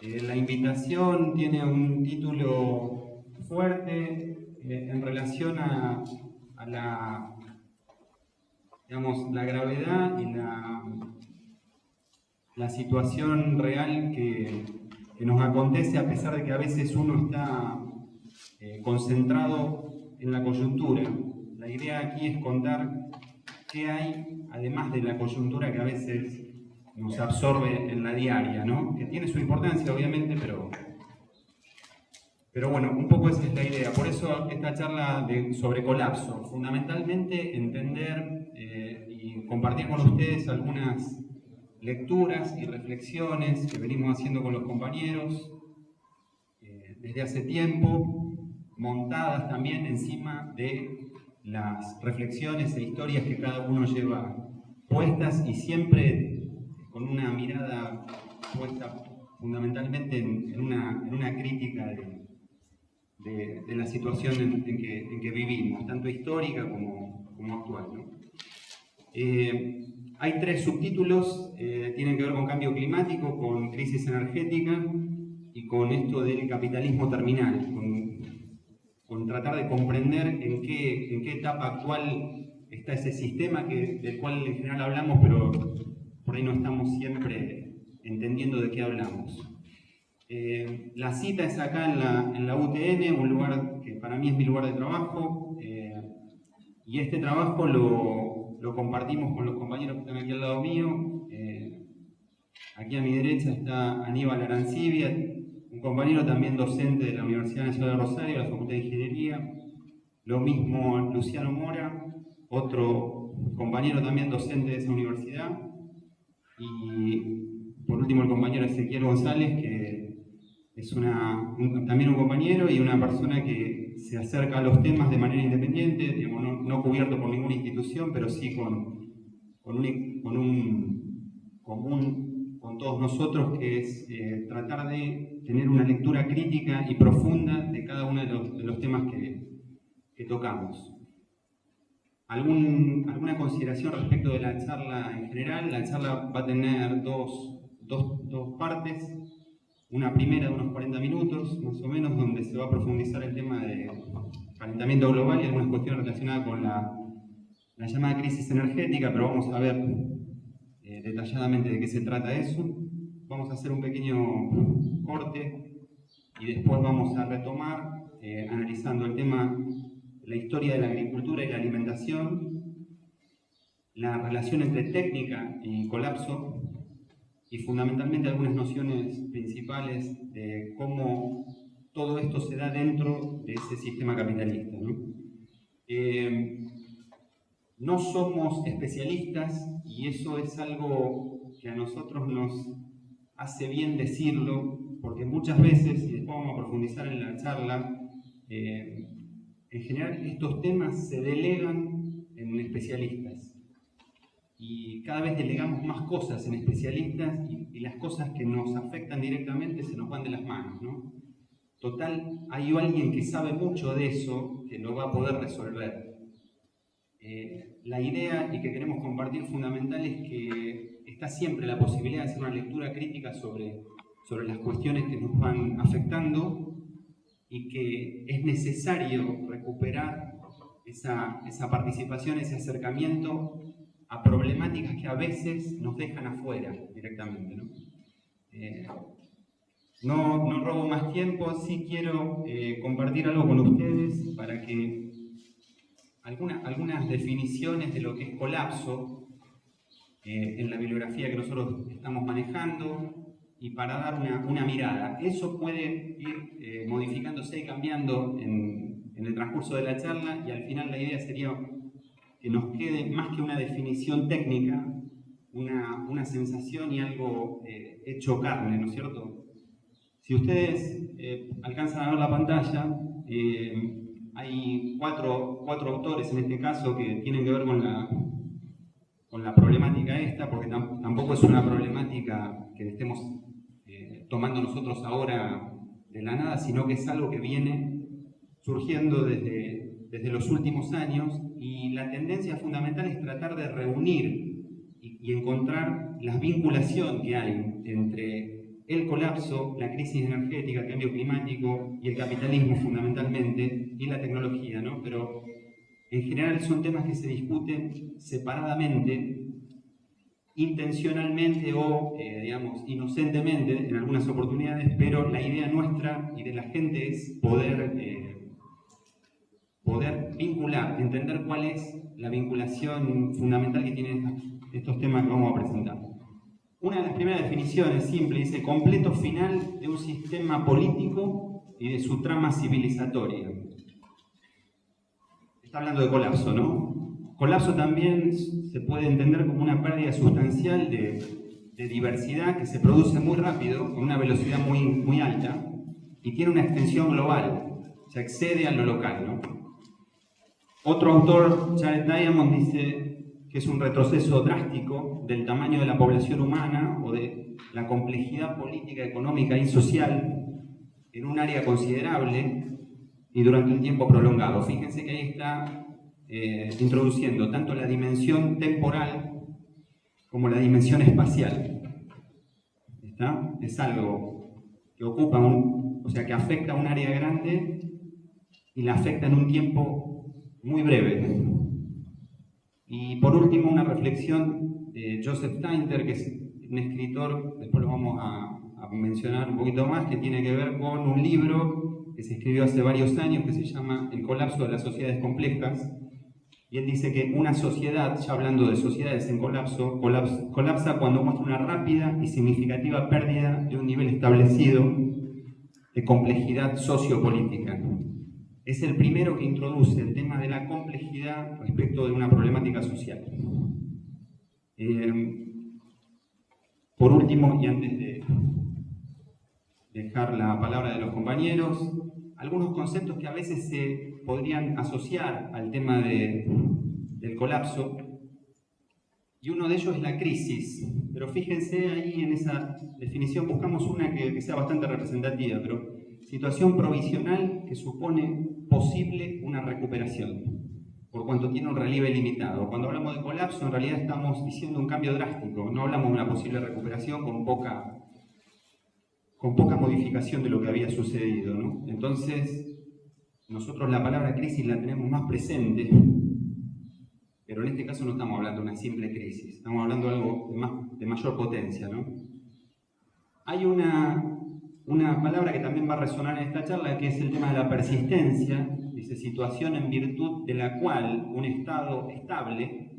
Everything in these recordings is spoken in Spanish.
La invitación tiene un título fuerte en relación a la, digamos, la gravedad y la situación real que nos acontece, a pesar de que a veces uno está concentrado en la coyuntura. La idea aquí es contar qué hay, además de la coyuntura que a veces nos absorbe en la diaria, ¿no? Que tiene su importancia, obviamente, pero bueno, un poco esa es la idea. Por eso esta charla sobre colapso, fundamentalmente entender y compartir con ustedes algunas lecturas y reflexiones que venimos haciendo con los compañeros desde hace tiempo, montadas también encima de las reflexiones e historias que cada uno lleva puestas y siempre con una mirada puesta fundamentalmente en una crítica de la situación en que vivimos, tanto histórica como actual, ¿no? Hay tres subtítulos, tienen que ver con cambio climático, con crisis energética y con esto del capitalismo terminal, con tratar de comprender en qué etapa actual está ese sistema del cual en general hablamos, pero por ahí no estamos siempre entendiendo de qué hablamos. La cita es acá en la UTN, un lugar que para mí es mi lugar de trabajo, y este trabajo lo compartimos con los compañeros que están aquí al lado mío. Aquí a mi derecha está Aníbal Arancibia, un compañero también docente de la Universidad Nacional de Rosario, de la Facultad de Ingeniería. Lo mismo Luciano Mora, otro compañero también docente de esa universidad. Y por último el compañero Ezequiel González, que es también un compañero y una persona que se acerca a los temas de manera independiente, digamos, no cubierto por ninguna institución, pero sí con un común con todos nosotros, que es tratar de tener una lectura crítica y profunda de cada uno de los temas que tocamos. ¿Alguna consideración respecto de la charla en general? La charla va a tener dos partes. Una primera de unos 40 minutos, más o menos, donde se va a profundizar el tema de calentamiento global y algunas cuestiones relacionadas con la llamada crisis energética, pero vamos a ver detalladamente de qué se trata eso. Vamos a hacer un pequeño corte y después vamos a retomar analizando el tema, la historia de la agricultura y la alimentación, la relación entre técnica y colapso, y fundamentalmente algunas nociones principales de cómo todo esto se da dentro de ese sistema capitalista, ¿no? No somos especialistas y eso es algo que a nosotros nos hace bien decirlo, porque muchas veces, y después vamos a profundizar en la charla, en general estos temas se delegan en especialistas. Y cada vez delegamos más cosas en especialistas y las cosas que nos afectan directamente se nos van de las manos, ¿no? Total, hay alguien que sabe mucho de eso que lo va a poder resolver. La idea y que queremos compartir fundamental es que está siempre la posibilidad de hacer una lectura crítica sobre las cuestiones que nos van afectando y que es necesario recuperar esa participación, ese acercamiento a problemáticas que a veces nos dejan afuera directamente, ¿no? No robo más tiempo, sí quiero compartir algo con ustedes para que algunas definiciones de lo que es colapso en la bibliografía que nosotros estamos manejando y para dar una mirada. Eso puede ir modificándose y cambiando en el transcurso de la charla y al final la idea sería que nos quede más que una definición técnica, una sensación y algo hecho carne, ¿no es cierto? Si ustedes alcanzan a ver la pantalla, hay cuatro autores en este caso que tienen que ver con la problemática esta, porque tampoco es una problemática que estemos tomando nosotros ahora de la nada, sino que es algo que viene surgiendo desde los últimos años, y la tendencia fundamental es tratar de reunir y encontrar la vinculación que hay entre el colapso, la crisis energética, el cambio climático y el capitalismo fundamentalmente, y la tecnología, ¿no? Pero en general son temas que se discuten separadamente, intencionalmente o, digamos, inocentemente en algunas oportunidades, pero la idea nuestra y de la gente es poder vincular, entender cuál es la vinculación fundamental que tienen estos temas que vamos a presentar. Una de las primeras definiciones simple dice completo final de un sistema político y de su trama civilizatoria. Está hablando de colapso, ¿no? Colapso también se puede entender como una pérdida sustancial de diversidad que se produce muy rápido, con una velocidad muy alta, y tiene una extensión global, se excede a lo local, ¿no? Otro autor, Jared Diamond, dice que es un retroceso drástico del tamaño de la población humana o de la complejidad política, económica y social en un área considerable y durante un tiempo prolongado. Fíjense que ahí está introduciendo tanto la dimensión temporal como la dimensión espacial. ¿Está? Es algo que ocupa o sea, que afecta a un área grande y la afecta en un tiempo muy breve. Y por último, una reflexión de Joseph Tainter, que es un escritor, después lo vamos a mencionar un poquito más, que tiene que ver con un libro que se escribió hace varios años que se llama El colapso de las sociedades complejas. Y él dice que una sociedad, ya hablando de sociedades en colapso, colapsa cuando muestra una rápida y significativa pérdida de un nivel establecido de complejidad sociopolítica. Es el primero que introduce el tema de la complejidad respecto de una problemática social. Por último, y antes de dejar la palabra de los compañeros, algunos conceptos que a veces se podrían asociar al tema del colapso, y uno de ellos es la crisis. Pero fíjense ahí en esa definición, buscamos una que sea bastante representativa, pero situación provisional que supone posible una recuperación, por cuanto tiene un relieve limitado. Cuando hablamos de colapso, en realidad estamos diciendo un cambio drástico, no hablamos de una posible recuperación con poca modificación de lo que había sucedido, ¿no? Entonces, nosotros la palabra crisis la tenemos más presente, pero en este caso no estamos hablando de una simple crisis, estamos hablando de algo de mayor potencia, ¿no? Hay una palabra que también va a resonar en esta charla, que es el tema de la persistencia. Dice, situación en virtud de la cual un estado estable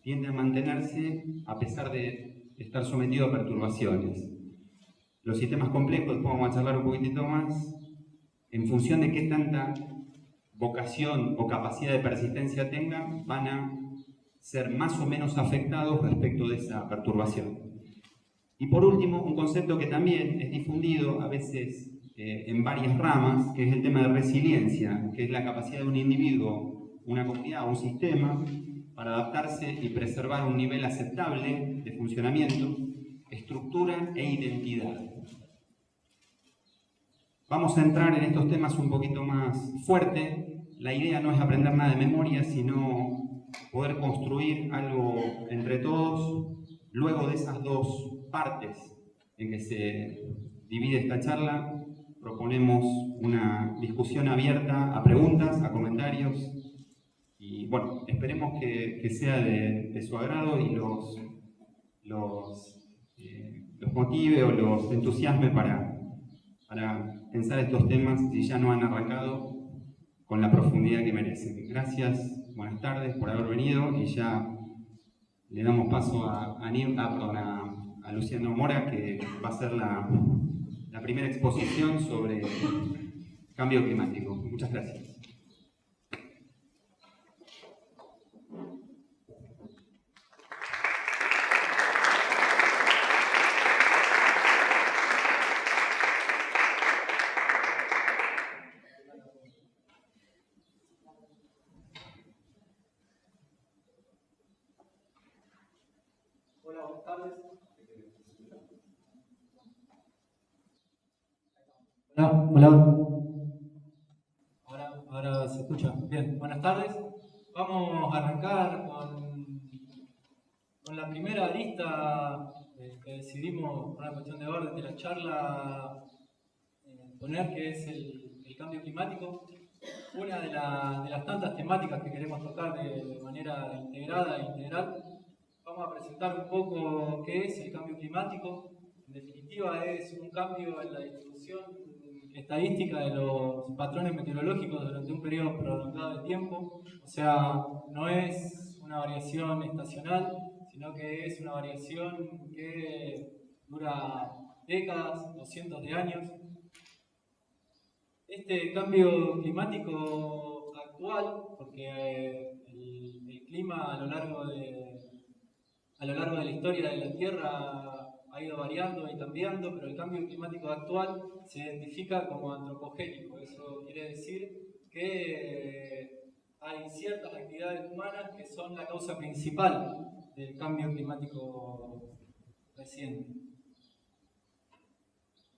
tiende a mantenerse a pesar de estar sometido a perturbaciones. Los sistemas complejos, después vamos a charlar un poquitito más, en función de qué tanta vocación o capacidad de persistencia tengan, van a ser más o menos afectados respecto de esa perturbación. Y por último, un concepto que también es difundido a veces en varias ramas, que es el tema de resiliencia, que es la capacidad de un individuo, una comunidad o un sistema para adaptarse y preservar un nivel aceptable de funcionamiento, estructura e identidad. Vamos a entrar en estos temas un poquito más fuerte. La idea no es aprender nada de memoria, sino poder construir algo entre todos. Luego de esas dos partes en que se divide esta charla, proponemos una discusión abierta a preguntas, a comentarios, y bueno, esperemos que sea de su agrado y los motive o los entusiasme para pensar estos temas si ya no han arrancado con la profundidad que merecen. Gracias, buenas tardes por haber venido y ya le damos paso a Luciano Mora, que va a hacer la primera exposición sobre cambio climático. Muchas gracias. Hola, buenas tardes. Hola. Ahora se escucha. Bien, buenas tardes. Vamos a arrancar con la primera arista que decidimos, por una cuestión de orden de la charla, poner, que es el cambio climático. Una de las tantas temáticas que queremos tocar de manera integrada e integral. Vamos a presentar un poco qué es el cambio climático. En definitiva, es un cambio en la distribución estadística de los patrones meteorológicos durante un periodo prolongado de tiempo. O sea, no es una variación estacional, sino que es una variación que dura décadas o cientos de años. Este cambio climático actual, porque el clima a lo largo de la historia de la Tierra ha ido variando y cambiando, pero el cambio climático actual se identifica como antropogénico. Eso quiere decir que hay ciertas actividades humanas que son la causa principal del cambio climático reciente.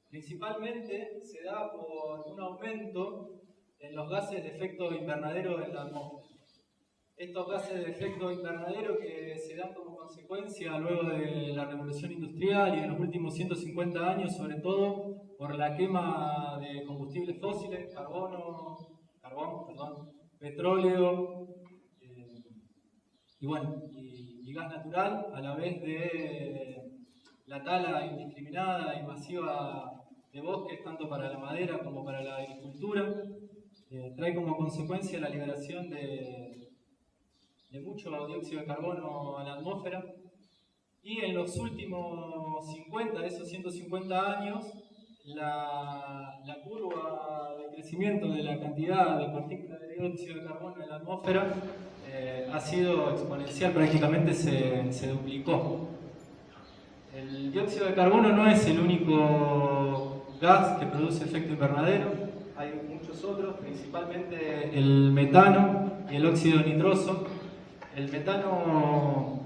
Principalmente se da por un aumento en los gases de efecto invernadero en la atmósfera. Estos gases de efecto invernadero que se dan como consecuencia luego de la revolución industrial y en los últimos 150 años, sobre todo por la quema de combustibles fósiles, petróleo y gas natural, a la vez de la tala indiscriminada y masiva de bosques, tanto para la madera como para la agricultura, trae como consecuencia la liberación de mucho dióxido de carbono a la atmósfera. Y en los últimos 50 de esos 150 años, la curva de crecimiento de la cantidad de partículas de dióxido de carbono en la atmósfera ha sido exponencial, prácticamente se duplicó. El dióxido de carbono no es el único gas que produce efecto invernadero, hay muchos otros, principalmente el metano y el óxido nitroso. El metano,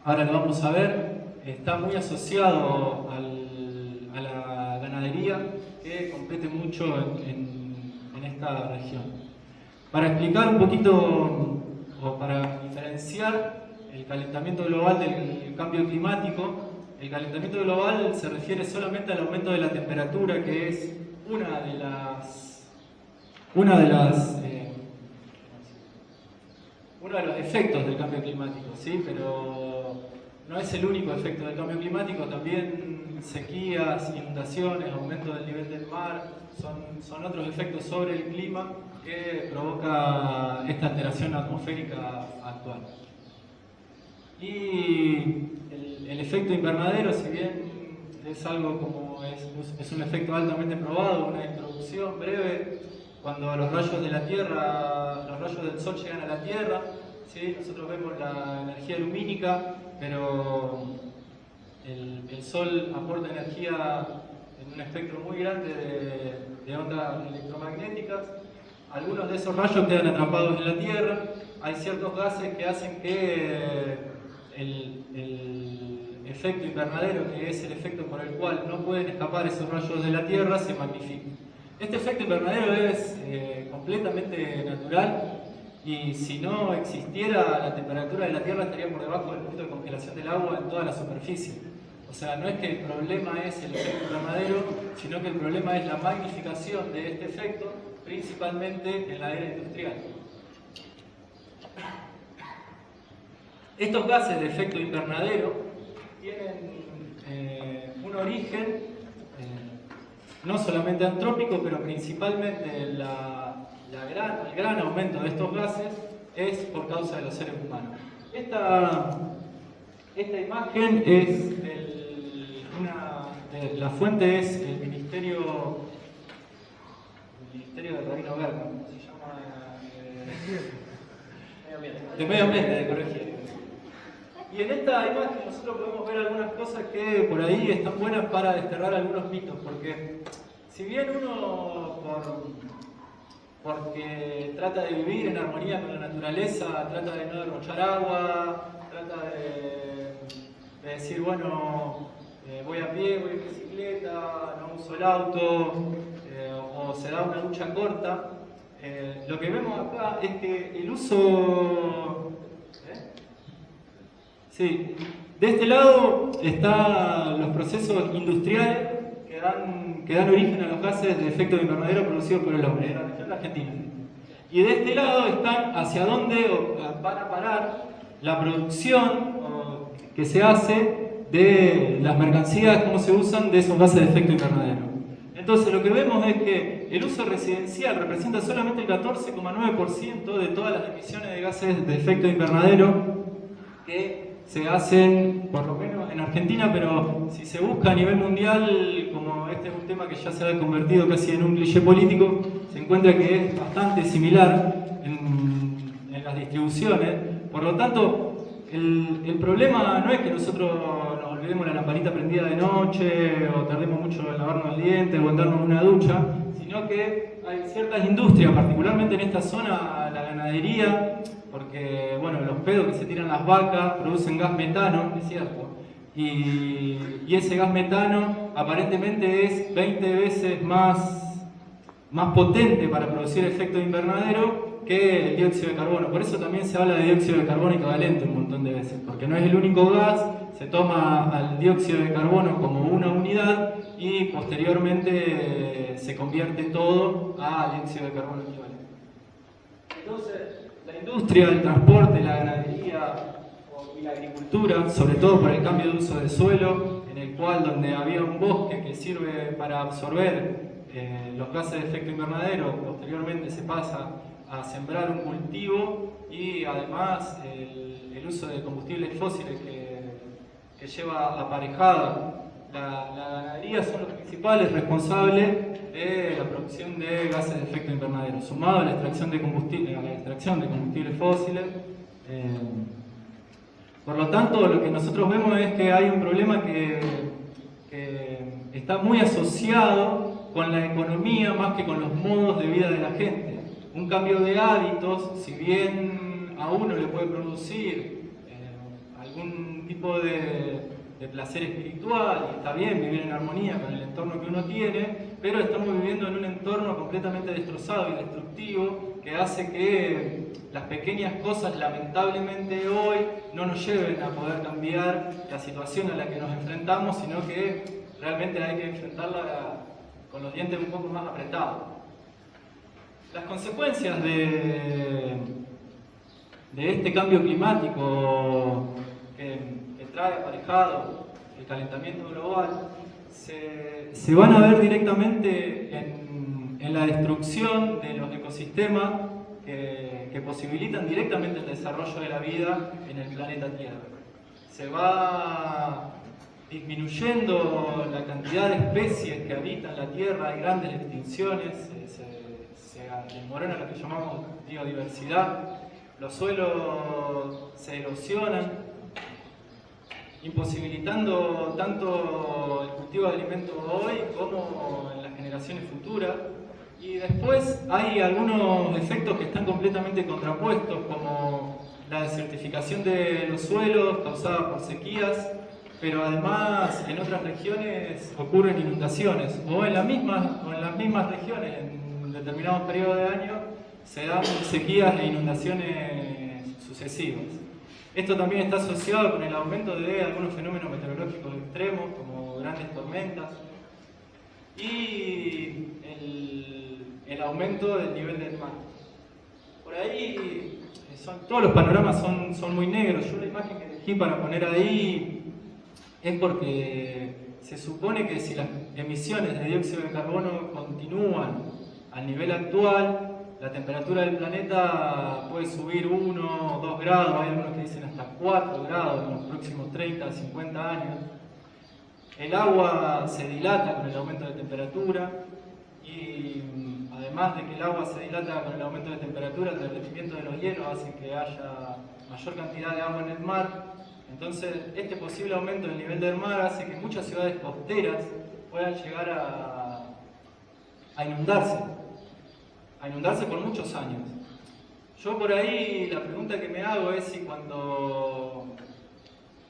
ahora lo vamos a ver, está muy asociado a la ganadería, que compete mucho en esta región. Para explicar un poquito, o para diferenciar el calentamiento global del cambio climático, el calentamiento global se refiere solamente al aumento de la temperatura, que es uno de los efectos del cambio climático, ¿sí? Pero no es el único efecto del cambio climático. También sequías, inundaciones, aumento del nivel del mar, son otros efectos sobre el clima que provoca esta alteración atmosférica actual. Y el efecto invernadero, si bien es algo como es un efecto altamente probado, una introducción breve, cuando los rayos del sol llegan a la Tierra, ¿sí? Nosotros vemos la energía lumínica, pero el sol aporta energía en un espectro muy grande de ondas electromagnéticas. Algunos de esos rayos quedan atrapados en la Tierra. Hay ciertos gases que hacen que el efecto invernadero, que es el efecto por el cual no pueden escapar esos rayos de la Tierra, se magnifique. Este efecto invernadero es completamente natural, y si no existiera, la temperatura de la Tierra estaría por debajo del punto de congelación del agua en toda la superficie. O sea, no es que el problema es el efecto invernadero, sino que el problema es la magnificación de este efecto, principalmente en la era industrial. Estos gases de efecto invernadero tienen un origen no solamente antrópico, pero principalmente el gran aumento de estos gases es por causa de los seres humanos. Esta imagen es la fuente es el Ministerio del Rabino Berman, ¿cómo se llama? De Medio Ambiente, de corregir. Y en esta imagen nosotros podemos ver algunas cosas que por ahí están buenas para desterrar algunos mitos, porque si bien uno porque trata de vivir en armonía con la naturaleza, trata de no derrochar agua, trata de decir, bueno, voy a pie, voy en bicicleta, no uso el auto, o se da una ducha corta, lo que vemos acá es que el uso... Sí, De este lado están los procesos industriales que dan origen a los gases de efecto invernadero producidos por el hombre, en la región de Argentina. Y de este lado están hacia dónde van a parar la producción que se hace de las mercancías, cómo se usan de esos gases de efecto invernadero. Entonces lo que vemos es que el uso residencial representa solamente el 14,9% de todas las emisiones de gases de efecto invernadero que se hacen, por lo menos en Argentina, pero si se busca a nivel mundial, como este es un tema que ya se ha convertido casi en un cliché político, se encuentra que es bastante similar en las distribuciones. Por lo tanto, el problema no es que nosotros nos olvidemos la lamparita prendida de noche, o tardemos mucho en lavarnos el diente, o en darnos una ducha, sino que hay ciertas industrias, particularmente en esta zona, la ganadería, porque bueno, los pedos que se tiran las vacas producen gas metano, es cierto, y ese gas metano aparentemente es 20 veces más potente para producir efecto invernadero que el dióxido de carbono. Por eso también se habla de dióxido de carbono equivalente un montón de veces, porque no es el único gas, se toma al dióxido de carbono como una unidad y posteriormente se convierte todo a dióxido de carbono equivalente. Entonces, la industria, el transporte, la ganadería y la agricultura, sobre todo por el cambio de uso de suelo, en el cual donde había un bosque que sirve para absorber los gases de efecto invernadero, posteriormente se pasa a sembrar un cultivo y además el uso de combustibles fósiles que lleva aparejada la ganadería son los principales responsables de la producción de gases de efecto invernadero, sumado a la extracción de combustibles fósiles. Por lo tanto, lo que nosotros vemos es que hay un problema que está muy asociado con la economía más que con los modos de vida de la gente. Un cambio de hábitos, si bien a uno le puede producir algún tipo de placer espiritual, y está bien vivir en armonía con el entorno que uno tiene, pero estamos viviendo en un entorno completamente destrozado y destructivo que hace que las pequeñas cosas lamentablemente hoy no nos lleven a poder cambiar la situación a la que nos enfrentamos, sino que realmente hay que enfrentarla con los dientes un poco más apretados. Las consecuencias de este cambio climático que trae aparejado el calentamiento global se van a ver directamente en la destrucción de los ecosistemas que posibilitan directamente el desarrollo de la vida en el planeta Tierra. Se va disminuyendo la cantidad de especies que habitan la Tierra, hay grandes extinciones, se desmorona lo que llamamos biodiversidad, los suelos se erosionan, imposibilitando tanto el cultivo de alimentos hoy como en las generaciones futuras. Y después hay algunos efectos que están completamente contrapuestos, como la desertificación de los suelos causada por sequías, pero además en otras regiones ocurren inundaciones, o en las mismas regiones, en determinados periodos de año, se dan sequías e inundaciones sucesivas. Esto también está asociado con el aumento de algunos fenómenos meteorológicos extremos, como grandes tormentas, y el aumento del nivel del mar. Por ahí todos los panoramas son muy negros. Yo la imagen que elegí para poner ahí es porque se supone que si las emisiones de dióxido de carbono continúan al nivel actual, la temperatura del planeta puede subir 1 o 2 grados, hay algunos que dicen hasta 4 grados en los próximos 30 a 50 años. El agua se dilata con el aumento de temperatura y además de que el agua se dilata con el aumento de temperatura, el derretimiento de los hielos hace que haya mayor cantidad de agua en el mar. Entonces, este posible aumento del nivel del mar hace que muchas ciudades costeras puedan llegar a inundarse por muchos años. Yo por ahí la pregunta que me hago es si cuando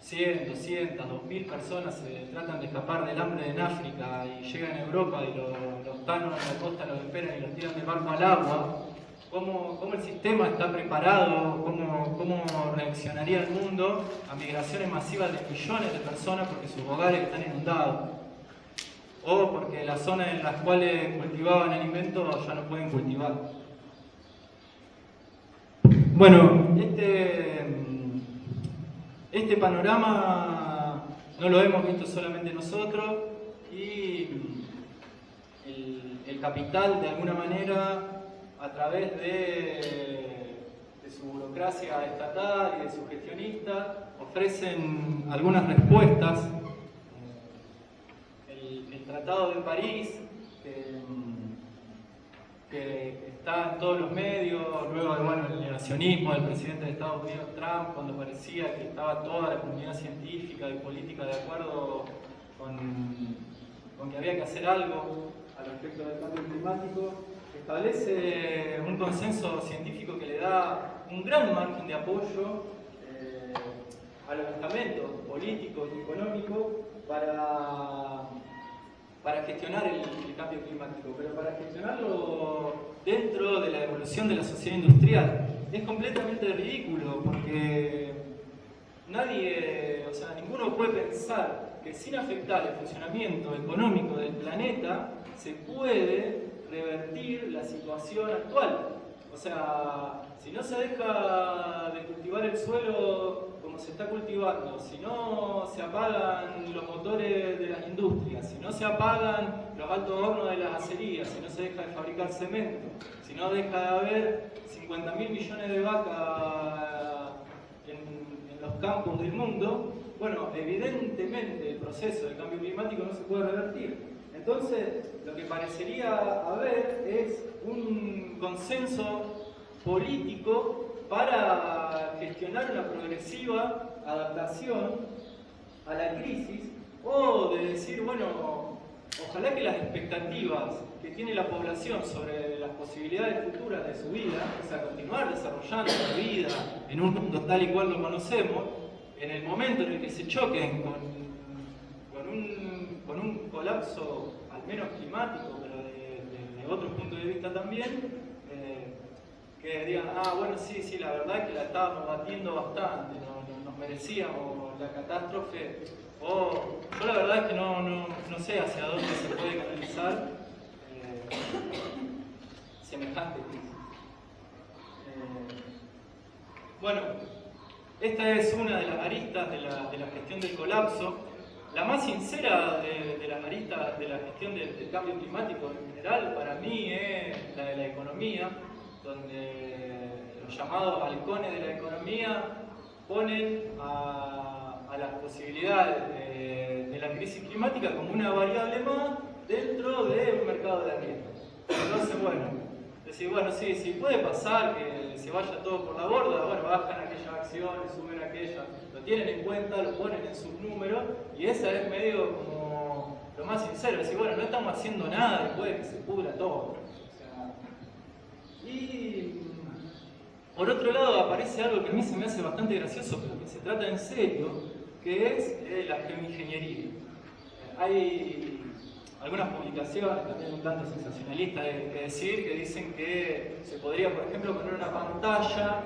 100, 200, 2000 personas se tratan de escapar del hambre en África y llegan a Europa y los tanos en la costa los esperan y los tiran del barco al agua, cómo el sistema está preparado, cómo reaccionaría el mundo a migraciones masivas de millones de personas porque sus hogares están inundados, o porque las zonas en las cuales cultivaban alimentos ya no pueden cultivar. Bueno, este panorama no lo hemos visto solamente nosotros, y el capital, de alguna manera, a través de su burocracia estatal y de sus gestionistas, ofrecen algunas respuestas. El Tratado de París, que está en todos los medios, luego el negacionismo del presidente de Estados Unidos, Trump, cuando parecía que estaba toda la comunidad científica y política de acuerdo con que había que hacer algo al respecto del cambio climático, establece un consenso científico que le da un gran margen de apoyo a los estamentos políticos y económicos para gestionar el cambio climático, pero para gestionarlo dentro de la evolución de la sociedad industrial. Es completamente ridículo porque ninguno puede pensar que sin afectar el funcionamiento económico del planeta se puede revertir la situación actual. O sea, si no se deja de cultivar el suelo como se está cultivando, si no se apagan los motores de las industrias, si no se apagan los altos hornos de las acerías, si no se deja de fabricar cemento, si no deja de haber 50.000 millones de vacas en los campos del mundo, bueno, evidentemente el proceso del cambio climático no se puede revertir. Entonces, lo que parecería haber es un consenso político para gestionar una progresiva adaptación a la crisis, o de decir, bueno, ojalá que las expectativas que tiene la población sobre las posibilidades futuras de su vida, o sea, continuar desarrollando la vida en un mundo tal y cual lo conocemos, en el momento en el que se choquen con un colapso, al menos climático, pero de otro punto de vista también, que digan, bueno, sí, la verdad es que la estábamos batiendo bastante, nos merecíamos la catástrofe, o yo la verdad es que no sé hacia dónde se puede canalizar semejante crisis. Bueno, esta es una de las aristas de la gestión del colapso. La más sincera de las aristas de la gestión del cambio climático en general, para mí, es la de la economía, donde los llamados halcones de la economía ponen a las posibilidades de la crisis climática como una variable más dentro de un mercado de riesgo. Entonces, bueno, sí, puede pasar que se vaya todo por la borda, bueno, bajan aquellas acciones, suben aquellas, lo tienen en cuenta, lo ponen en sus números, y esa es medio como lo más sincero, decir, bueno, no estamos haciendo nada después de que se pudra todo. Y por otro lado aparece algo que a mí se me hace bastante gracioso, pero que se trata en serio, que es la geoingeniería. Hay algunas publicaciones, también un tanto sensacionalistas que decir, que dicen que se podría, por ejemplo, poner una pantalla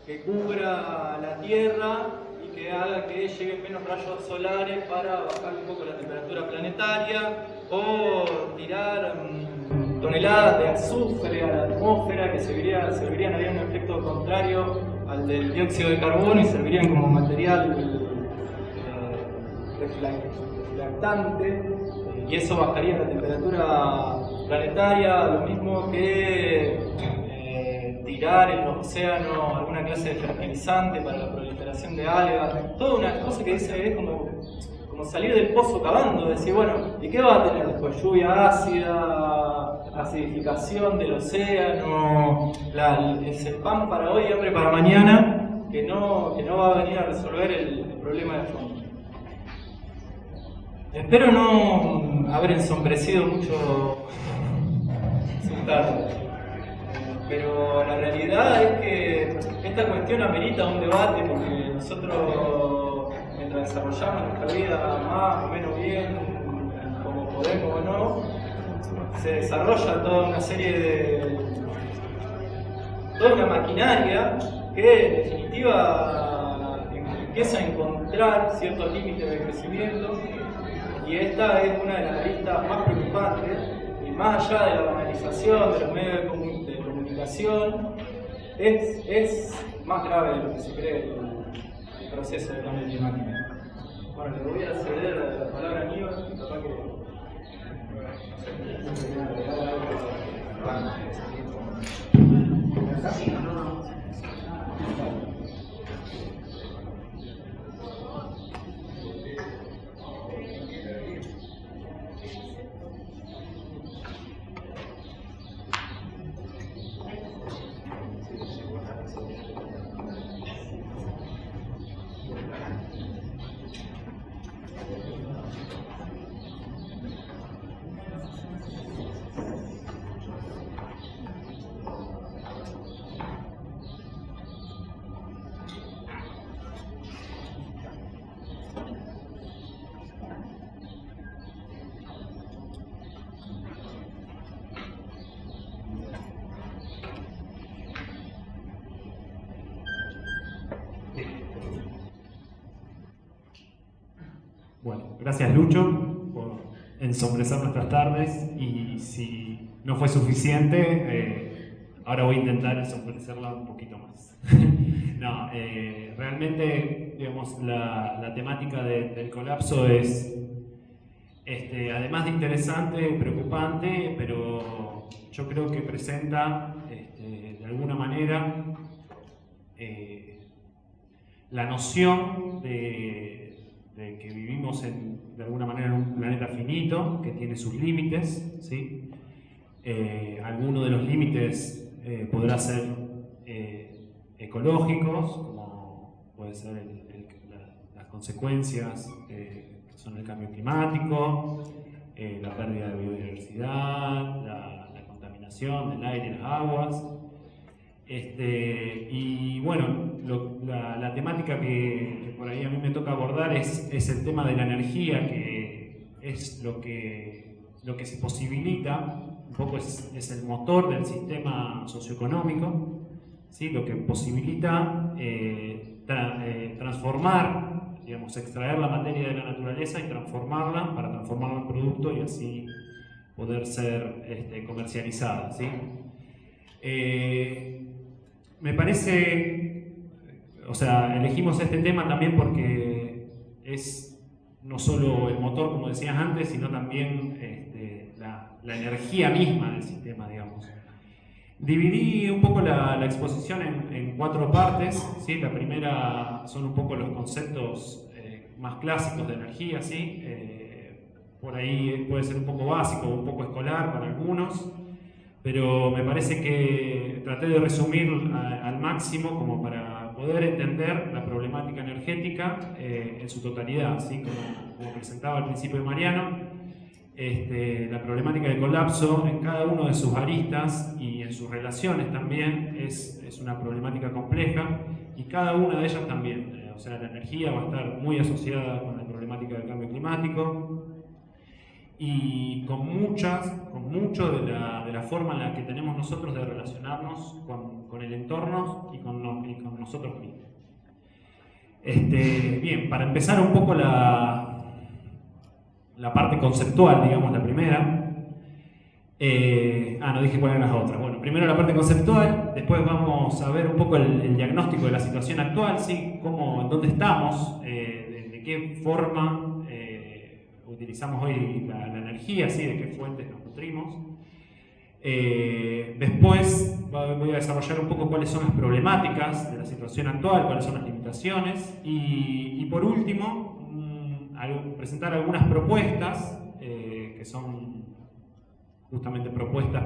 que cubra la Tierra y que haga que lleguen menos rayos solares para bajar un poco la temperatura planetaria, o tirar toneladas de azufre a la atmósfera que servirían haría un efecto contrario al del dióxido de carbono y servirían como material reflectante, y eso bajaría la temperatura planetaria, lo mismo que tirar en los océanos alguna clase de fertilizante para la proliferación de algas, toda una cosa que dice es como salir del pozo cavando, decir, bueno, ¿y qué va a tener después? Lluvia ácida, acidificación del océano, el pan para hoy y hambre para mañana, que no va a venir a resolver el problema de fondo. Espero no haber ensombrecido mucho su tarde, pero la realidad es que esta cuestión amerita un debate, porque nosotros, mientras desarrollamos nuestra vida más o menos bien, como podemos o no, se desarrolla toda una serie toda una maquinaria que en definitiva empieza a encontrar ciertos límites de crecimiento, y esta es una de las aristas más preocupantes, y más allá de la banalización de los medios de comunicación, es más grave de lo que se cree el proceso de cambio climático. Bueno, le voy a ceder la palabra a Aníbal, capaz que... Bueno, gracias Lucho por ensombrecer nuestras tardes, y si no fue suficiente, ahora voy a intentar ensombrecerla un poquito más. No, realmente, digamos, la temática del colapso es, además de interesante, preocupante, pero yo creo que presenta, de alguna manera, la noción de que vivimos de alguna manera en un planeta finito, que tiene sus límites, ¿sí? Alguno de los límites podrá ser ecológicos, como puede ser las consecuencias que son el cambio climático, la pérdida de biodiversidad, la contaminación del aire y las aguas. Y bueno, la temática que por ahí a mí me toca abordar es el tema de la energía, que es lo que se posibilita, un poco es el motor del sistema socioeconómico, ¿sí? Lo que posibilita transformar, digamos, extraer la materia de la naturaleza y transformarla para transformarla en producto y así poder ser comercializada, ¿sí? Me parece, o sea, elegimos este tema también porque es no solo el motor, como decías antes, sino también la energía misma del sistema, digamos. Dividí un poco la exposición en 4 partes, ¿sí? La primera son un poco los conceptos más clásicos de energía, ¿sí? Por ahí puede ser un poco básico, un poco escolar para algunos, pero me parece que traté de resumir al máximo como para poder entender la problemática energética en su totalidad, ¿sí? Como presentaba al principio de Mariano, la problemática del colapso en cada uno de sus aristas y en sus relaciones también es una problemática compleja, y cada una de ellas también, o sea, la energía va a estar muy asociada con la problemática del cambio climático, y con mucho de la forma en la que tenemos nosotros de relacionarnos con el entorno y con nosotros mismos. Bien, para empezar un poco la parte conceptual, digamos, la primera. No dije cuáles eran las otras. Bueno, primero la parte conceptual, después vamos a ver un poco el diagnóstico de la situación actual, ¿sí? ¿Dónde estamos? De qué forma utilizamos hoy la energía, ¿sí? De qué fuentes nos nutrimos. Después voy a desarrollar un poco cuáles son las problemáticas de la situación actual, cuáles son las limitaciones, y por último presentar algunas propuestas que son justamente propuestas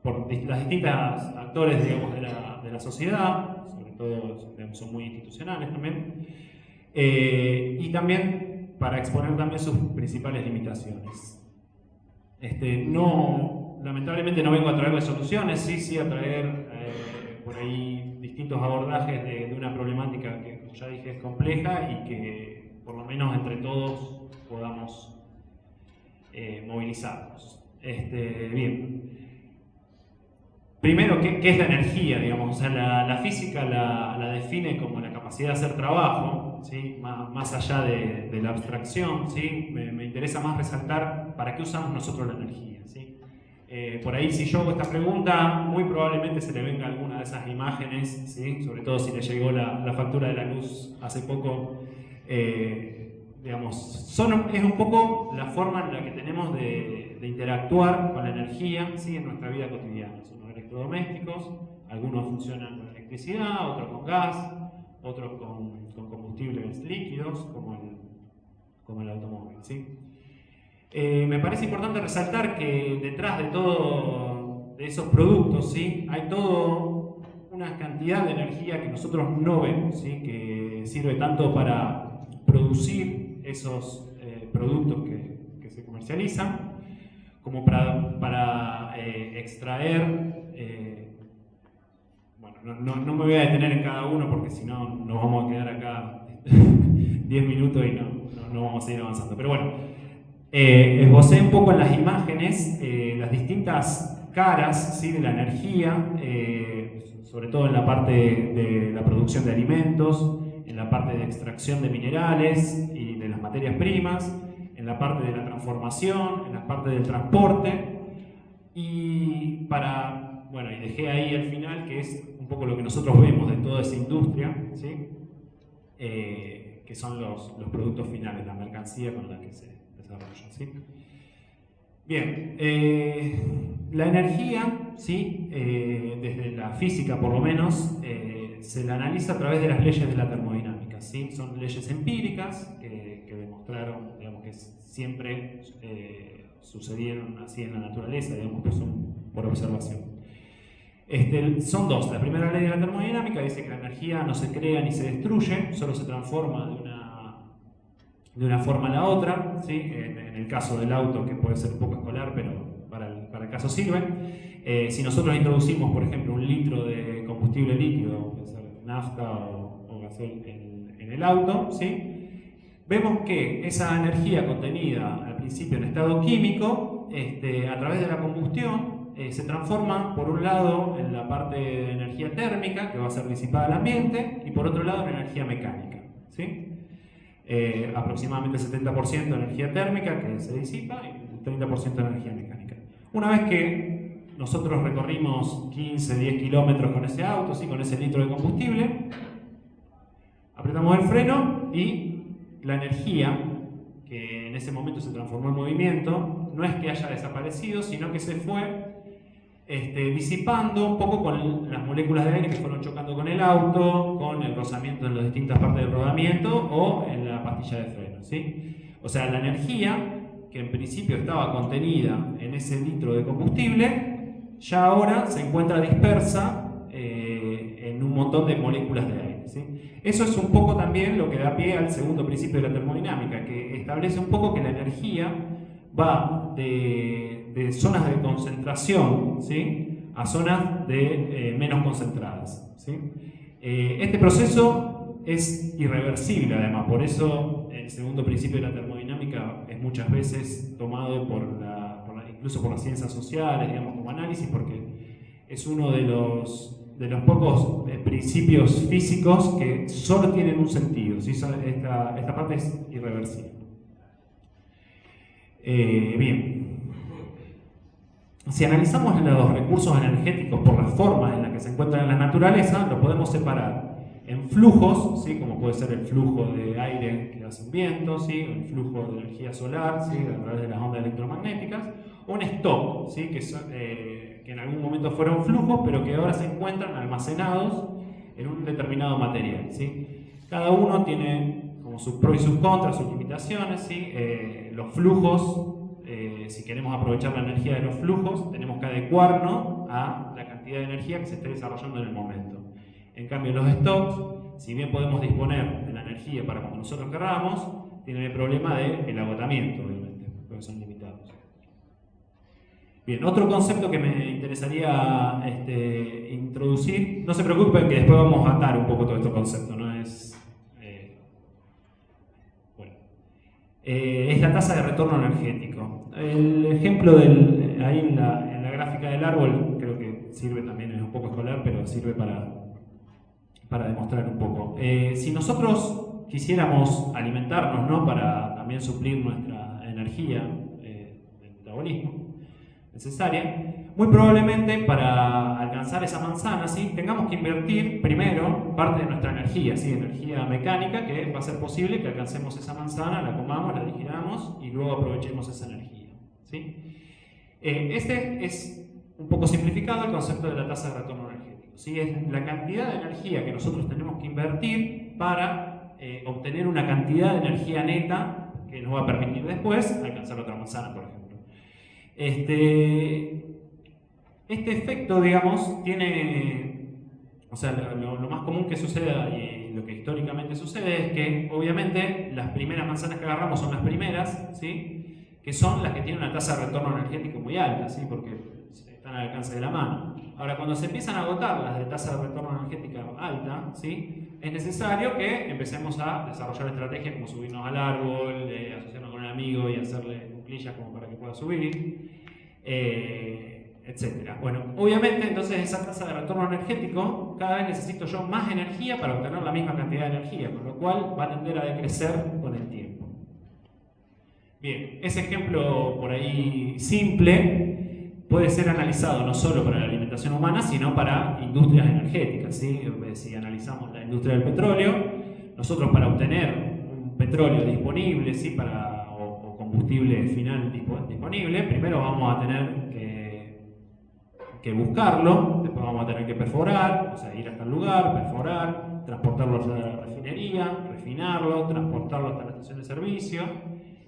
por las distintas actores, digamos, de la sociedad, sobre todo, digamos, son muy institucionales también, y también para exponer también sus principales limitaciones. Lamentablemente no vengo a traerles soluciones, sí a traer por ahí distintos abordajes de una problemática que, como ya dije, es compleja y que por lo menos entre todos podamos movilizarnos. Bien. primero, ¿qué es la energía? Digamos? O sea, la física la define como la capacidad de hacer trabajo, ¿sí? Más allá de la abstracción, ¿sí? Me interesa más resaltar para qué usamos nosotros la energía, ¿sí? Por ahí, si yo hago esta pregunta, muy probablemente se le venga alguna de esas imágenes, ¿sí? Sobre todo si le llegó la factura de la luz hace poco. Digamos, es un poco la forma en la que tenemos de interactuar con la energía, ¿sí? En nuestra vida cotidiana. Son los electrodomésticos, algunos funcionan con electricidad, otros con gas, otros con combustibles líquidos, como el automóvil, ¿sí? Me parece importante resaltar que detrás de todos esos productos, ¿sí? Hay toda una cantidad de energía que nosotros no vemos, ¿sí? Que sirve tanto para producir esos productos que se comercializan, como para extraer. Bueno, no me voy a detener en cada uno porque si no nos vamos a quedar acá 10 minutos y no vamos a seguir avanzando. Pero bueno, esbocé un poco en las imágenes las distintas caras, ¿sí? De la energía, sobre todo en la parte de la producción de alimentos, en la parte de extracción de minerales y de las materias primas, en la parte de la transformación, en la parte del transporte, y dejé ahí al final, que es un poco lo que nosotros vemos de toda esa industria, ¿sí? Que son los productos finales, la mercancía con la que se desarrolla, ¿sí? Bien, la energía, ¿sí? Desde la física por lo menos, se la analiza a través de las leyes de la termodinámica, ¿sí? Son leyes empíricas que demostraron, digamos, que siempre sucedieron así en la naturaleza, digamos, por observación. Son dos. La primera ley de la termodinámica dice que la energía no se crea ni se destruye, solo se transforma de una forma a la otra, ¿sí? En el caso del auto, que puede ser un poco escolar, pero para el caso sirve. Si nosotros introducimos, por ejemplo, 1 litro de combustible líquido, puede ser nafta o gasoil en el auto, ¿sí? Vemos que esa energía contenida al principio en estado químico, a través de la combustión, se transforma por un lado en la parte de energía térmica, que va a ser disipada al ambiente, y por otro lado en energía mecánica, ¿sí? Aproximadamente el 70% de energía térmica que se disipa y el 30% de energía mecánica. Una vez que nosotros recorrimos 15, 10 kilómetros con ese auto, ¿sí? Con ese litro de combustible, apretamos el freno y la energía que en ese momento se transformó en movimiento no es que haya desaparecido, sino que se fue disipando un poco con las moléculas de aire que fueron chocando con el auto, con el rozamiento en las distintas partes del rodamiento o en la pastilla de freno, ¿sí? O sea, la energía que en principio estaba contenida en ese litro de combustible, ya ahora se encuentra dispersa en un montón de moléculas de aire, ¿sí? Eso es un poco también lo que da pie al segundo principio de la termodinámica, que establece un poco que la energía va de zonas de concentración, ¿sí? A zonas de menos concentradas, ¿sí? Este proceso es irreversible, además, por eso el segundo principio de la termodinámica es muchas veces tomado incluso por las ciencias sociales, digamos, como análisis, porque es uno de los pocos principios físicos que solo tienen un sentido, ¿sí? Esta parte es irreversible. Bien. Si analizamos los recursos energéticos por las formas en las que se encuentran en la naturaleza, lo podemos separar en flujos, ¿sí? Como puede ser el flujo de aire que hace un viento, ¿sí? El flujo de energía solar, ¿sí? A través de las ondas electromagnéticas, o un stock, ¿sí? Que en algún momento fueron flujos, pero que ahora se encuentran almacenados en un determinado material, ¿sí? Cada uno tiene como sus pros y sus contras, sus limitaciones, ¿sí? Los flujos, si queremos aprovechar la energía de los flujos, tenemos que adecuarnos a la cantidad de energía que se esté desarrollando en el momento. En cambio, los stocks, si bien podemos disponer de la energía para cuando nosotros querramos, tienen el problema del agotamiento, obviamente, porque son limitados. Bien, otro concepto que me interesaría introducir, no se preocupen que después vamos a atar un poco todo este concepto, ¿no? Es la tasa de retorno energético. El ejemplo ahí en la gráfica del árbol, creo que sirve también, es un poco escolar, pero sirve para demostrar un poco. Si nosotros quisiéramos alimentarnos, ¿no?, para también suplir nuestra energía del metabolismo necesaria, muy probablemente para alcanzar esa manzana, ¿sí?, tengamos que invertir primero parte de nuestra energía, ¿sí?, energía mecánica, que va a ser posible que alcancemos esa manzana, la comamos, la digiramos y luego aprovechemos esa energía, ¿sí? Este es un poco simplificado el concepto de la tasa de retorno energético, ¿sí? Es la cantidad de energía que nosotros tenemos que invertir para obtener una cantidad de energía neta que nos va a permitir después alcanzar otra manzana, por ejemplo. Este efecto, digamos, tiene, o sea, lo más común que suceda y lo que históricamente sucede es que, obviamente, las primeras manzanas que agarramos son las primeras, ¿sí?, que son las que tienen una tasa de retorno energético muy alta, ¿sí?, porque están al alcance de la mano. Ahora, cuando se empiezan a agotar las de tasa de retorno energética alta, ¿sí?, es necesario que empecemos a desarrollar estrategias como subirnos al árbol, asociarnos con un amigo y hacerle cuclillas como para que pueda subir, etcétera. Bueno, obviamente entonces esa tasa de retorno energético, cada vez necesito yo más energía para obtener la misma cantidad de energía, con lo cual va a tender a decrecer con el tiempo. Bien, ese ejemplo por ahí simple puede ser analizado no solo para la alimentación humana, sino para industrias energéticas, ¿sí? Si analizamos la industria del petróleo, nosotros para obtener un petróleo disponible, ¿sí?, o combustible final disponible, primero vamos a tener que buscarlo, después vamos a tener que perforar, o sea, ir hasta el lugar, perforar, transportarlo a la refinería, refinarlo, transportarlo hasta la estación de servicio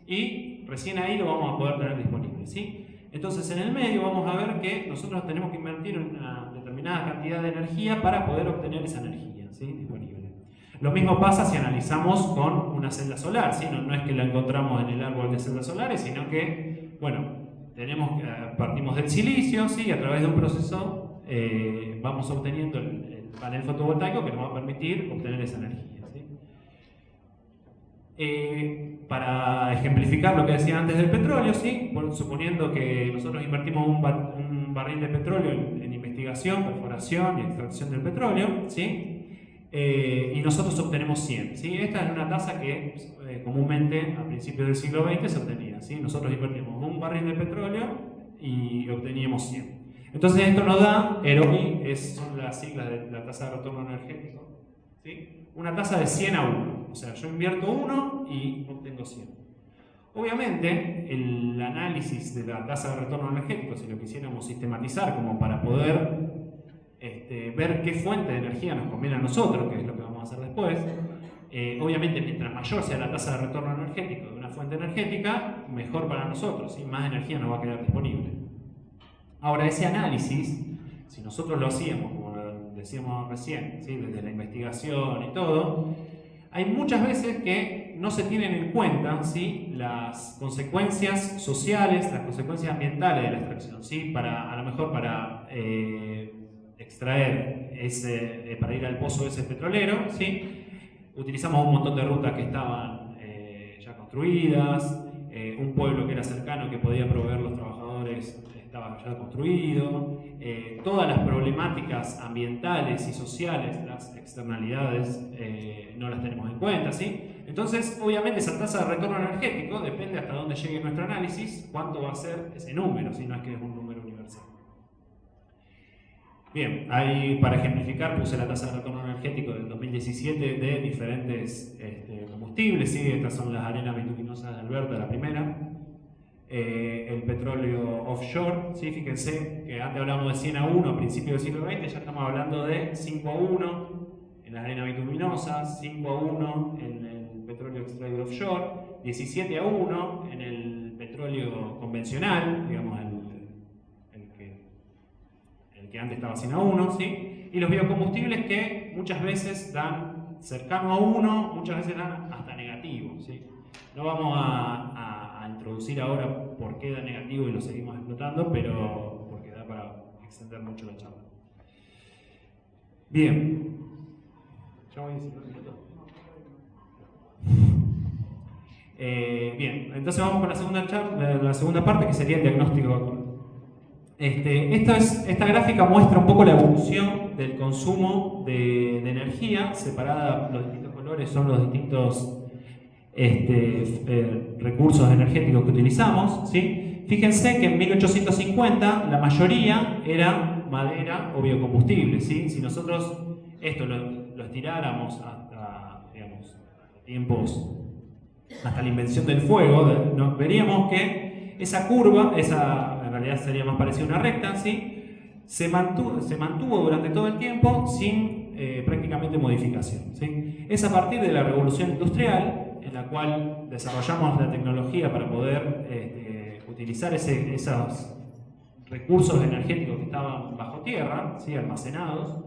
y recién ahí lo vamos a poder tener disponible, ¿sí? Entonces, en el medio vamos a ver que nosotros tenemos que invertir una determinada cantidad de energía para poder obtener esa energía, ¿sí?, disponible. Lo mismo pasa si analizamos con una celda solar, ¿sí? No es que la encontramos en el árbol de celdas solares, sino que, bueno, partimos del silicio, ¿sí?, y a través de un proceso vamos obteniendo el panel fotovoltaico que nos va a permitir obtener esa energía, ¿sí? Para ejemplificar lo que decía antes del petróleo, ¿sí?, suponiendo que nosotros invertimos un barril de petróleo en investigación, perforación y extracción del petróleo, ¿sí?, y nosotros obtenemos 100, ¿sí? Esta es una tasa que comúnmente a principios del siglo XX se obtenía, ¿sí? Nosotros invertimos un barril de petróleo y obteníamos 100. Entonces esto nos da, ROI son las siglas de la tasa de retorno energético, ¿sí?, una tasa de 100 a 1, o sea, yo invierto 1 y obtengo 100. Obviamente, el análisis de la tasa de retorno energético, si lo quisiéramos sistematizar como para poder ver qué fuente de energía nos conviene a nosotros, que es lo que vamos a hacer después, obviamente mientras mayor sea la tasa de retorno energético de una fuente energética, mejor para nosotros, ¿sí?, más energía nos va a quedar disponible. Ahora, ese análisis, si nosotros lo hacíamos, como decíamos recién, ¿sí?, desde la investigación y todo, hay muchas veces que no se tienen en cuenta, ¿sí?, las consecuencias sociales, las consecuencias ambientales de la extracción, ¿sí?, a lo mejor para extraer para ir al pozo ese petrolero, ¿sí?, utilizamos un montón de rutas que estaban ya construidas, un pueblo que era cercano que podía proveer los trabajadores estaba ya construido, todas las problemáticas ambientales y sociales, las externalidades, no las tenemos en cuenta, ¿sí? Entonces, obviamente esa tasa de retorno energético depende hasta dónde llegue nuestro análisis, cuánto va a ser ese número, si no es que es un número universal. Bien, ahí para ejemplificar puse la tasa de retorno energético del 2017 de diferentes combustibles, ¿sí? Estas son las arenas bituminosas de Alberta, la primera. El petróleo offshore, ¿sí? Fíjense que antes hablábamos de 100 a 1 a principios del siglo XX, ya estamos hablando de 5 a 1 en las arenas bituminosas, 5 a 1 en el petróleo extraído offshore, 17 a 1 en el petróleo convencional, digamos el que antes estaba 100 a 1, ¿sí? Y los biocombustibles que muchas veces dan cercano a 1, muchas veces dan hasta negativo, ¿sí? No vamos a introducir ahora por qué da negativo y lo seguimos explotando, pero porque da para extender mucho la charla. Bien. ¿Ya voy a decir un minuto? Bien, entonces vamos con la segunda parte, que sería el diagnóstico Esta gráfica muestra un poco la evolución del consumo de energía, separada, los distintos colores son los distintos recursos energéticos que utilizamos, ¿sí? Fíjense que en 1850 la mayoría era madera o biocombustible, ¿sí? Si nosotros esto lo estiráramos hasta, digamos, tiempos, hasta la invención del fuego, veríamos que esa curva, en realidad sería más parecida a una recta, ¿sí? se mantuvo durante todo el tiempo sin prácticamente modificación, ¿sí? Es a partir de la revolución industrial, en la cual desarrollamos la tecnología para poder utilizar esos recursos energéticos que estaban bajo tierra, ¿sí? Almacenados,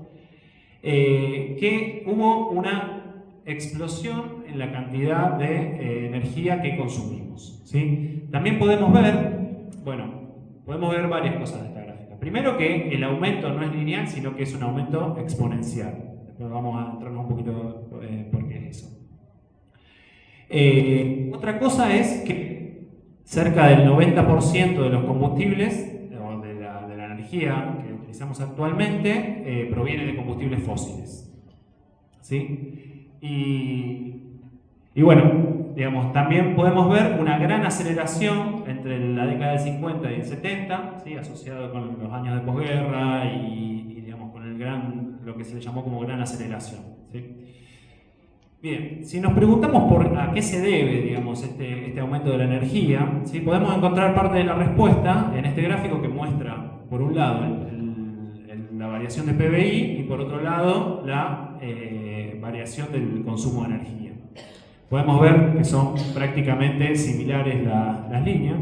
que hubo una explosión en la cantidad de energía que consumimos, ¿sí? También podemos ver varias cosas de esta gráfica. Primero, que el aumento no es lineal, sino que es un aumento exponencial. Después vamos a entrarnos un poquito por qué es eso. Otra cosa es que cerca del 90% de los combustibles, o de la energía que utilizamos actualmente, proviene de combustibles fósiles, ¿sí? Y bueno, digamos, también podemos ver una gran aceleración entre la década del 50 y el 70, ¿sí? Asociado con los años de posguerra y digamos, con lo que se le llamó como gran aceleración, ¿sí? Bien, si nos preguntamos a qué se debe, digamos, este aumento de la energía, ¿sí? Podemos encontrar parte de la respuesta en este gráfico que muestra, por un lado, la variación de PBI y por otro lado, la variación del consumo de energía. Podemos ver que son prácticamente similares las líneas.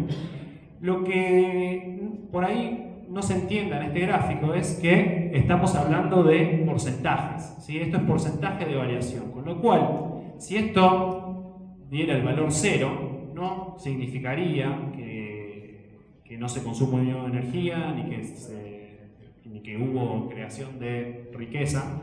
Lo que por ahí no se entienda en este gráfico es que estamos hablando de porcentajes, ¿sí? Esto es porcentaje de variación, con lo cual, si esto diera el valor 0, no significaría que no se consumió energía ni que hubo creación de riqueza,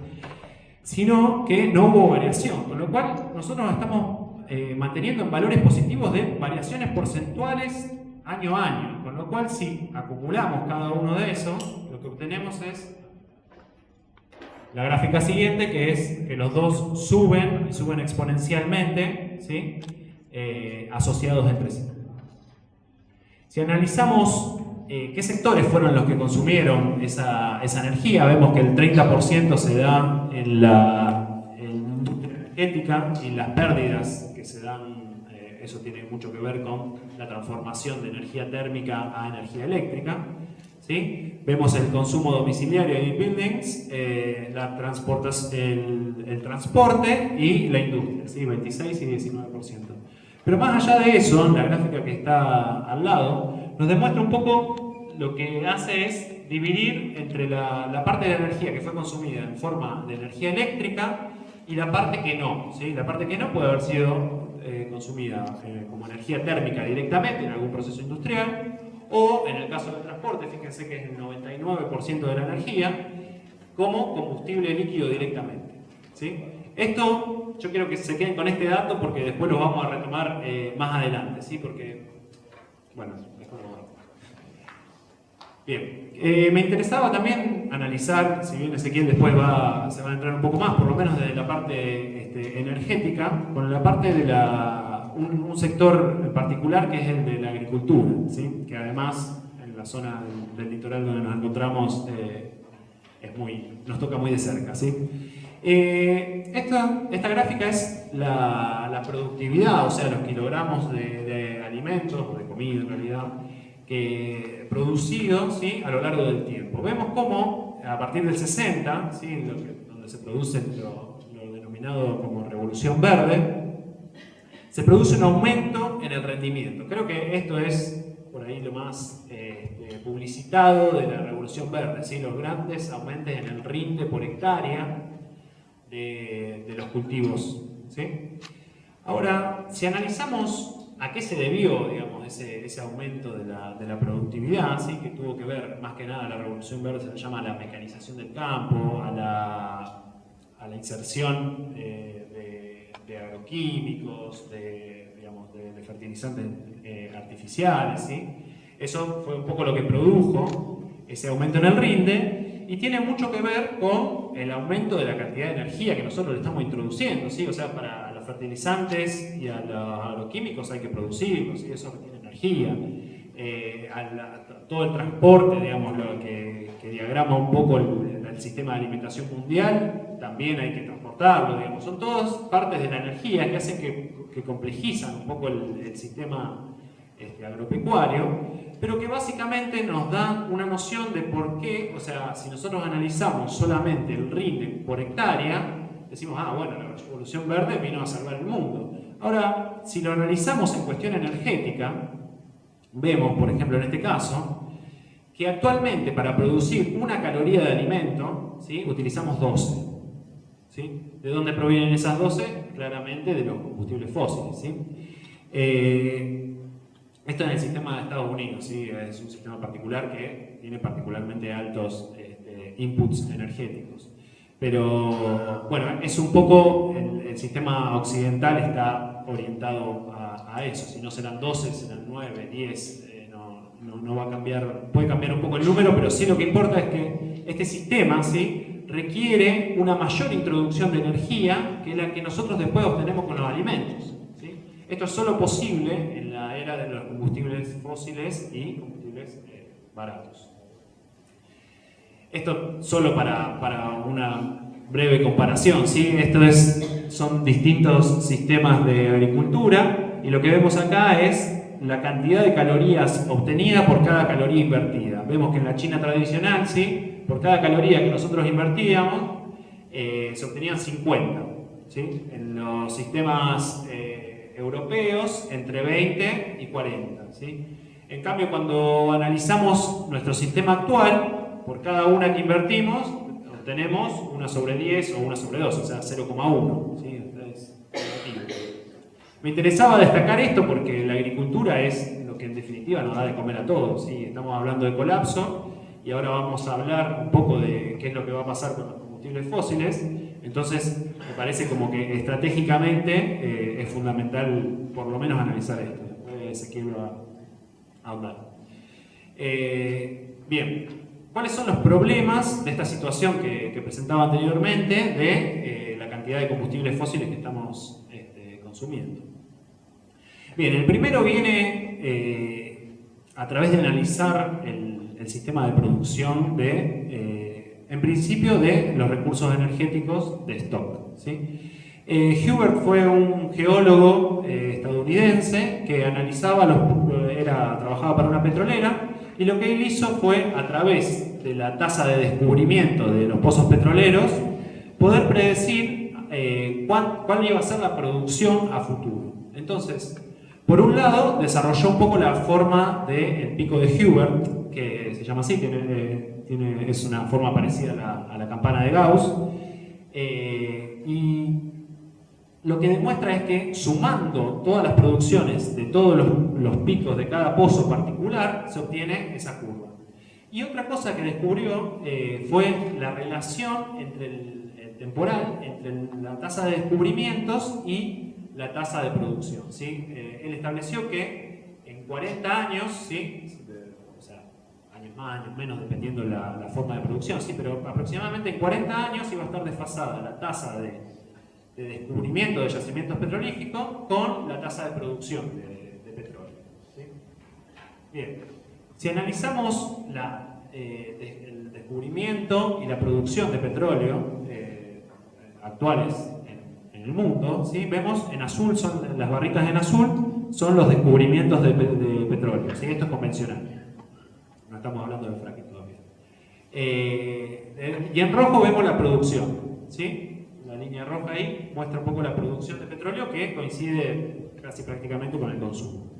sino que no hubo variación, con lo cual nosotros nos estamos manteniendo en valores positivos de variaciones porcentuales año a año, con lo cual si acumulamos cada uno de esos, lo que obtenemos es la gráfica siguiente, que es que los dos suben y suben exponencialmente, ¿sí? Asociados entre sí. Si analizamos qué sectores fueron los que consumieron esa energía, vemos que el 30% se da en la industria energética y las pérdidas que se dan, eso tiene mucho que ver con la transformación de energía térmica a energía eléctrica, ¿sí? Vemos el consumo domiciliario y buildings, el transporte y la industria, ¿sí? 26 y 19%. Pero más allá de eso, la gráfica que está al lado nos demuestra un poco lo que hace es dividir entre la parte de la energía que fue consumida en forma de energía eléctrica y la parte que no, ¿sí? La parte que no puede haber sido consumida como energía térmica directamente en algún proceso industrial, o en el caso del transporte, fíjense que es el 99% de la energía, como combustible líquido directamente, ¿sí? Esto, yo quiero que se queden con este dato porque después lo vamos a retomar más adelante, ¿sí? Porque, bueno, es como... Bien, me interesaba también analizar, si bien Ezequiel después se va a entrar un poco más, por lo menos desde la parte energética, con la parte de un sector en particular que es el de la agricultura, ¿sí? Que además en la zona del litoral donde nos encontramos nos toca muy de cerca, ¿sí? Esta gráfica es la productividad, o sea, los kilogramos de alimentos, o de comida en realidad, producidos, ¿sí? A lo largo del tiempo. Vemos cómo a partir del 60, ¿sí? Donde se produce lo denominado como revolución verde, se produce un aumento en el rendimiento. Creo que esto es por ahí lo más publicitado de la revolución verde, ¿sí? Los grandes aumentos en el rinde por hectárea de los cultivos, ¿sí? Ahora, si analizamos a qué se debió, digamos, ese aumento de la productividad, ¿sí? Que tuvo que ver más que nada, la revolución verde se le llama a la mecanización del campo, a la inserción de agroquímicos, de fertilizantes artificiales, ¿sí? Eso fue un poco lo que produjo ese aumento en el rinde, y tiene mucho que ver con el aumento de la cantidad de energía que nosotros le estamos introduciendo, ¿sí? O sea, para los fertilizantes y a los agroquímicos hay que producirlos, ¿sí? Eso requiere energía. Todo el transporte, digamos, lo que diagrama un poco el sistema de alimentación mundial, también hay que transportarlo, digamos. Son todas partes de la energía que hacen que complejizan un poco el sistema agropecuario, pero que básicamente nos dan una noción de por qué, o sea, si nosotros analizamos solamente el rinde por hectárea, decimos, ah, bueno, la revolución verde vino a salvar el mundo. Ahora, si lo analizamos en cuestión energética, vemos, por ejemplo, en este caso, que actualmente para producir una caloría de alimento, ¿sí?, utilizamos 12. ¿Sí? ¿De dónde provienen esas 12? Claramente de los combustibles fósiles. ¿Sí? Esto en el sistema de Estados Unidos, ¿sí? Es un sistema particular que tiene particularmente altos inputs energéticos. Pero bueno, es un poco, el sistema occidental está orientado a eso. Si no serán 12, serán 9, 10, no va a cambiar, puede cambiar un poco el número, pero sí lo que importa es que este sistema, ¿sí?, requiere una mayor introducción de energía que la que nosotros después obtenemos con los alimentos. ¿Sí? Esto es solo posible en la era de los combustibles fósiles y combustibles baratos. Esto solo para una breve comparación, ¿sí? Son distintos sistemas de agricultura y lo que vemos acá es la cantidad de calorías obtenida por cada caloría invertida. Vemos que en la China tradicional, ¿sí?, por cada caloría que nosotros invertíamos, se obtenían 50. ¿Sí? En los sistemas europeos, entre 20 y 40. ¿Sí? En cambio, cuando analizamos nuestro sistema actual, por cada una que invertimos, obtenemos 1 sobre 10 o 1 sobre 2, o sea, 0,1. ¿Sí? Me interesaba destacar esto porque la agricultura es lo que en definitiva nos da de comer a todos. ¿Sí? Estamos hablando de colapso y ahora vamos a hablar un poco de qué es lo que va a pasar con los combustibles fósiles. Entonces, me parece como que estratégicamente es fundamental por lo menos analizar esto. Después Ezequiel va a ahondar. Bien, ¿cuáles son los problemas de esta situación que presentaba anteriormente de la cantidad de combustibles fósiles que estamos consumiendo? Bien, el primero viene a través de analizar el sistema de producción en principio de los recursos energéticos de stock. ¿Sí? Hubert fue un geólogo estadounidense que trabajaba para una petrolera, y lo que él hizo fue, a través de la tasa de descubrimiento de los pozos petroleros, poder predecir cuál iba a ser la producción a futuro. Entonces, por un lado, desarrolló un poco la forma del pico de Hubert, que se llama así, es una forma parecida a la campana de Gauss, y lo que demuestra es que sumando todas las producciones de todos los picos de cada pozo particular, se obtiene esa curva. Y otra cosa que descubrió fue la relación temporal entre la tasa de descubrimientos y la tasa de producción. ¿Sí? Él estableció que en 40 años, ¿sí?, o sea, años más, años menos, dependiendo la forma de producción, ¿sí?, pero aproximadamente en 40 años iba a estar desfasada la tasa de descubrimiento de yacimientos petrolíficos con la tasa de producción de petróleo. ¿Sí? Bien, si analizamos el descubrimiento y la producción de petróleo actuales en el mundo, ¿sí?, vemos en azul, las barritas en azul son los descubrimientos de petróleo. ¿Sí? Esto es convencional, no estamos hablando de fracking todavía. Y en rojo vemos la producción. ¿Sí? La línea roja ahí muestra un poco la producción de petróleo, que coincide casi prácticamente con el consumo.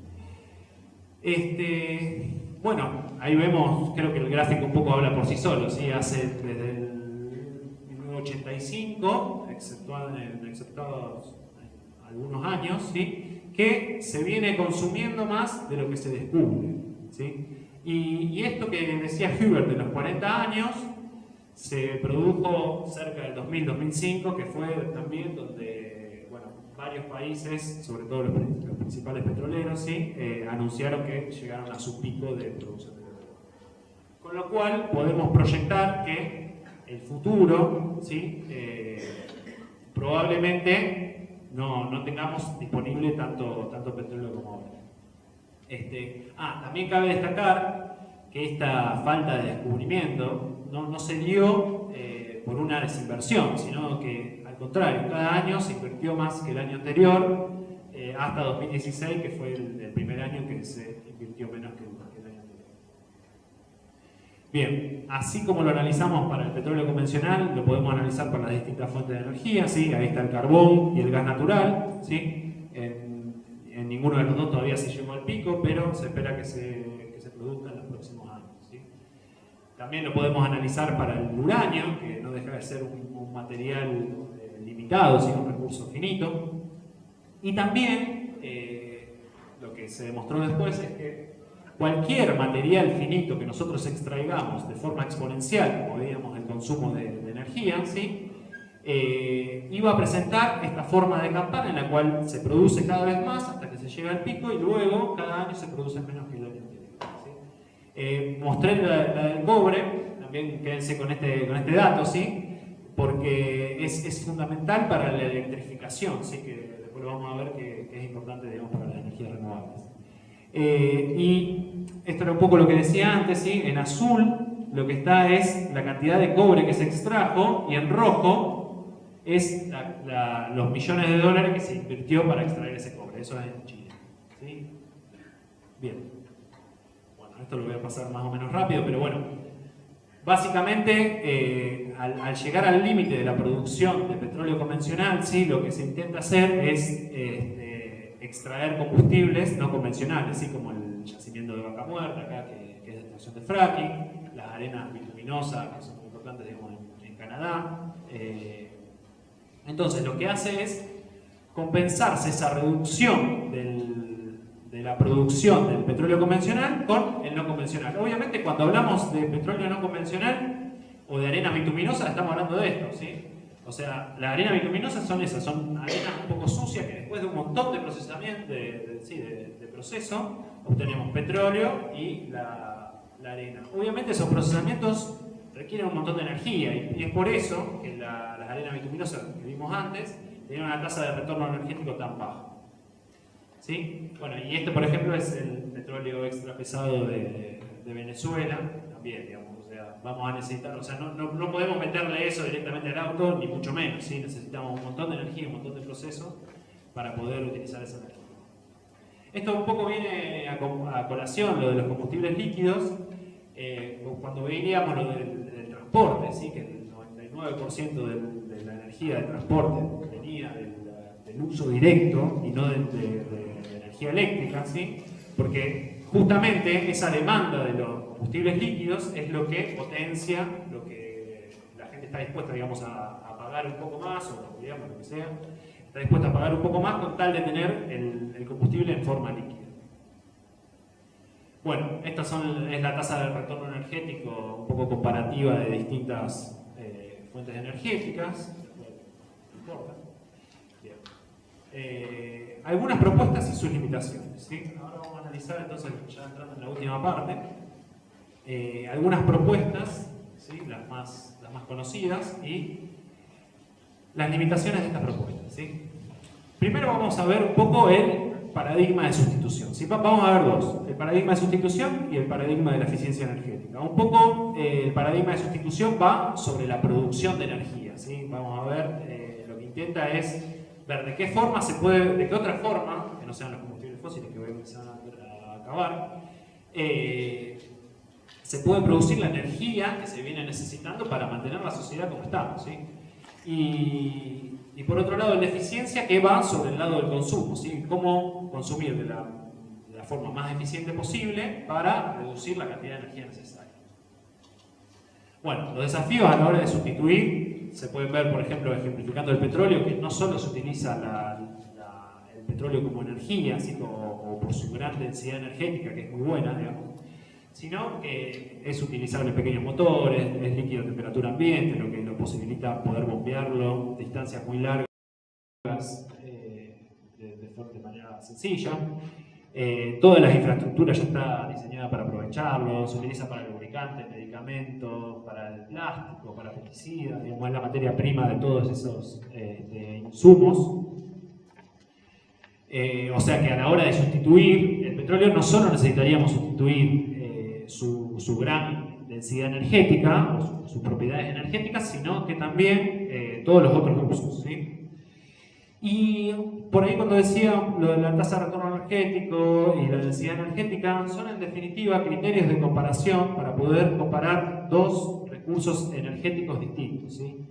Bueno, ahí vemos, creo que el gráfico un poco habla por sí solo, ¿sí? Hace desde el 1985, exceptuados algunos años, ¿sí?, que se viene consumiendo más de lo que se descubre. ¿Sí? Y esto que decía Hubert de los 40 años, se produjo cerca del 2000-2005, que fue también donde, bueno, varios países, sobre todo los principales petroleros, ¿sí?, anunciaron que llegaron a su pico de producción de petróleo. Con Con lo cual podemos proyectar que el futuro, ¿sí? Probablemente no tengamos disponible tanto petróleo como ahora. También cabe destacar que esta falta de descubrimiento no se dio por una desinversión, sino que al contrario, cada año se invirtió más que el año anterior, hasta 2016, que fue el primer año que se invirtió menos que el año anterior. Bien, así como lo analizamos para el petróleo convencional, lo podemos analizar para las distintas fuentes de energía, ¿sí? Ahí está el carbón y el gas natural, ¿sí? En ninguno de los dos todavía se llegó al pico, pero se espera que se produzca en los próximos años, ¿sí? También lo podemos analizar para el uranio, que no deja de ser un material limitado, sino un recurso finito. Y también lo que se demostró después es que cualquier material finito que nosotros extraigamos de forma exponencial, como veíamos el consumo de energía, ¿sí? Iba a presentar esta forma de campana en la cual se produce cada vez más hasta que se llega al pico y luego cada año se produce menos que el año anterior, ¿sí? Mostré la del cobre, también quédense con este dato, ¿sí? Porque es fundamental para la electrificación, ¿sí? Que después lo vamos a ver que es importante, digamos, para las energías renovables. Y esto era un poco lo que decía antes, ¿sí? En azul lo que está es la cantidad de cobre que se extrajo y en rojo es los millones de dólares que se invirtió para extraer ese cobre. Eso es en Chile, ¿sí? Bien. Bueno, esto lo voy a pasar más o menos rápido, pero bueno. Básicamente, al llegar al límite de la producción de petróleo convencional, ¿sí? Lo que se intenta hacer es extraer combustibles no convencionales, ¿sí? Como el yacimiento de Vaca Muerta, acá, que es de extracción de fracking, las arenas bituminosas, que son muy importantes, digamos, en Canadá. Entonces, lo que hace es compensarse esa reducción de la producción del petróleo convencional con el no convencional. Obviamente, cuando hablamos de petróleo no convencional o de arenas bituminosas, estamos hablando de esto, ¿sí? O sea, las arenas bituminosas son esas, son arenas un poco sucias que después de un montón de procesamiento, de proceso, obtenemos petróleo y la arena. Obviamente, esos procesamientos requieren un montón de energía y es por eso que las arenas bituminosas que vimos antes tienen una tasa de retorno energético tan baja. ¿Sí? Bueno, y este, por ejemplo, es el petróleo extra pesado de Venezuela, también, digamos, o sea, vamos a necesitar, o sea, no podemos meterle eso directamente al auto, ni mucho menos, ¿sí? Necesitamos un montón de energía, un montón de procesos para poder utilizar esa energía. Esto un poco viene a colación, lo de los combustibles líquidos, cuando veíamos lo del transporte, ¿sí? Que el 99% de la energía del transporte venía del uso directo y no de energía eléctrica, ¿sí? Porque justamente esa demanda de los combustibles líquidos es lo que potencia lo que la gente está dispuesta, digamos, a pagar un poco más, o digamos, lo que sea, está dispuesta a pagar un poco más con tal de tener el combustible en forma líquida. Bueno, esta es la tasa de retorno energético un poco comparativa de distintas fuentes energéticas. No importa. Bien. Algunas propuestas y sus limitaciones, ¿sí? Ahora vamos a analizar, entonces, ya entrando en la última parte, algunas propuestas, ¿sí? las más conocidas, y las limitaciones de estas propuestas, ¿sí? Primero vamos a ver un poco el paradigma de sustitución, ¿sí? Vamos a ver dos, el paradigma de sustitución y el paradigma de la eficiencia energética. Un poco el paradigma de sustitución va sobre la producción de energía, ¿sí? Vamos a ver, lo que intenta es ver de qué forma se puede, de qué otra forma, que no sean los combustibles fósiles que voy a empezar a acabar, se puede producir la energía que se viene necesitando para mantener la sociedad como estamos, ¿sí? Y por otro lado, la eficiencia, que va sobre el lado del consumo, ¿sí? Cómo consumir de la forma más eficiente posible para reducir la cantidad de energía necesaria. Bueno, los desafíos a la hora de sustituir se pueden ver, por ejemplo, ejemplificando el petróleo, que no solo se utiliza el petróleo como energía, ¿sí? o por su gran densidad energética, que es muy buena, digamos, sino que es utilizable en pequeños motores, es líquido a temperatura ambiente, lo que lo posibilita poder bombearlo distancias muy largas de manera sencilla. Todas las infraestructuras ya está diseñada para aprovecharlo, se utiliza para lubricantes, medicamentos, para el plástico, para pesticidas, digamos, es la materia prima de todos esos insumos. O sea que a la hora de sustituir el petróleo no solo necesitaríamos sustituir su gran densidad energética o sus propiedades energéticas, sino que también todos los otros usos, ¿sí? Y por ahí cuando decía lo de la tasa de retorno energético y la densidad energética, son en definitiva criterios de comparación para poder comparar dos recursos energéticos distintos, ¿sí?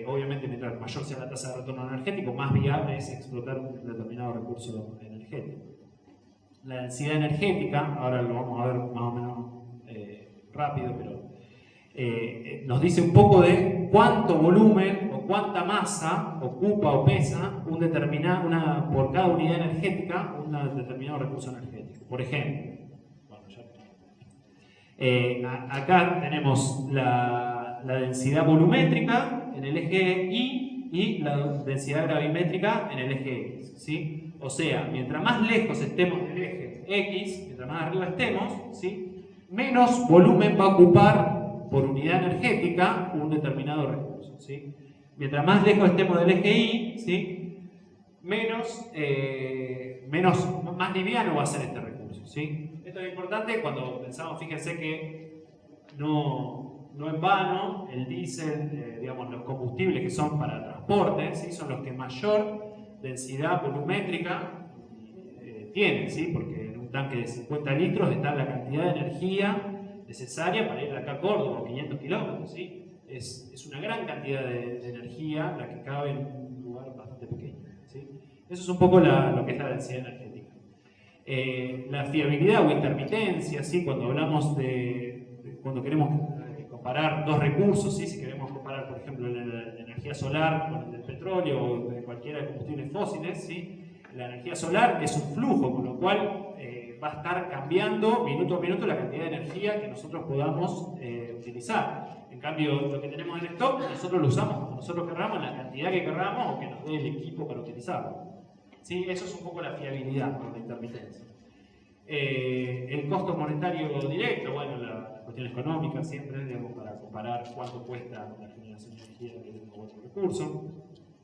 Obviamente mientras mayor sea la tasa de retorno energético, más viable es explotar un determinado recurso energético. La densidad energética, ahora lo vamos a ver más o menos rápido, pero nos dice un poco de cuánto volumen o cuánta masa ocupa o pesa por cada unidad energética un determinado recurso energético. Por ejemplo, acá tenemos la densidad volumétrica en el eje Y y la densidad gravimétrica en el eje X, ¿sí? O sea, mientras más lejos estemos del eje X, mientras más arriba estemos, ¿sí?, menos volumen va a ocupar por unidad energética un determinado recurso, ¿sí? Mientras más lejos estemos del eje Y, ¿sí?, más liviano va a ser este recurso, ¿sí? Esto es importante cuando pensamos, fíjense que no en vano el diésel, digamos, los combustibles que son para transporte, ¿sí?, son los que mayor densidad volumétrica tienen, ¿sí?, porque en un tanque de 50 litros está la cantidad de energía necesaria para ir de acá a Córdoba, 500 kilómetros, ¿sí? Es una gran cantidad de energía la que cabe en un lugar bastante pequeño, ¿sí? Eso es un poco lo que es la densidad energética. La fiabilidad o intermitencia, ¿sí?, cuando hablamos cuando queremos comparar dos recursos, ¿sí?, si queremos comparar, por ejemplo, la energía solar con el del petróleo o de cualquiera de combustibles fósiles, ¿sí?, la energía solar es un flujo, con lo cual va a estar cambiando minuto a minuto la cantidad de energía que nosotros podamos utilizar. En cambio, lo que tenemos en stock, nosotros lo usamos como nosotros querramos, en la cantidad que querramos o que nos dé el equipo para utilizarlo, ¿sí? Eso es un poco la fiabilidad con la intermitencia. El costo monetario directo, bueno, la cuestión económica siempre, digamos, para comparar cuánto cuesta la generación de energía de uno u otro recurso.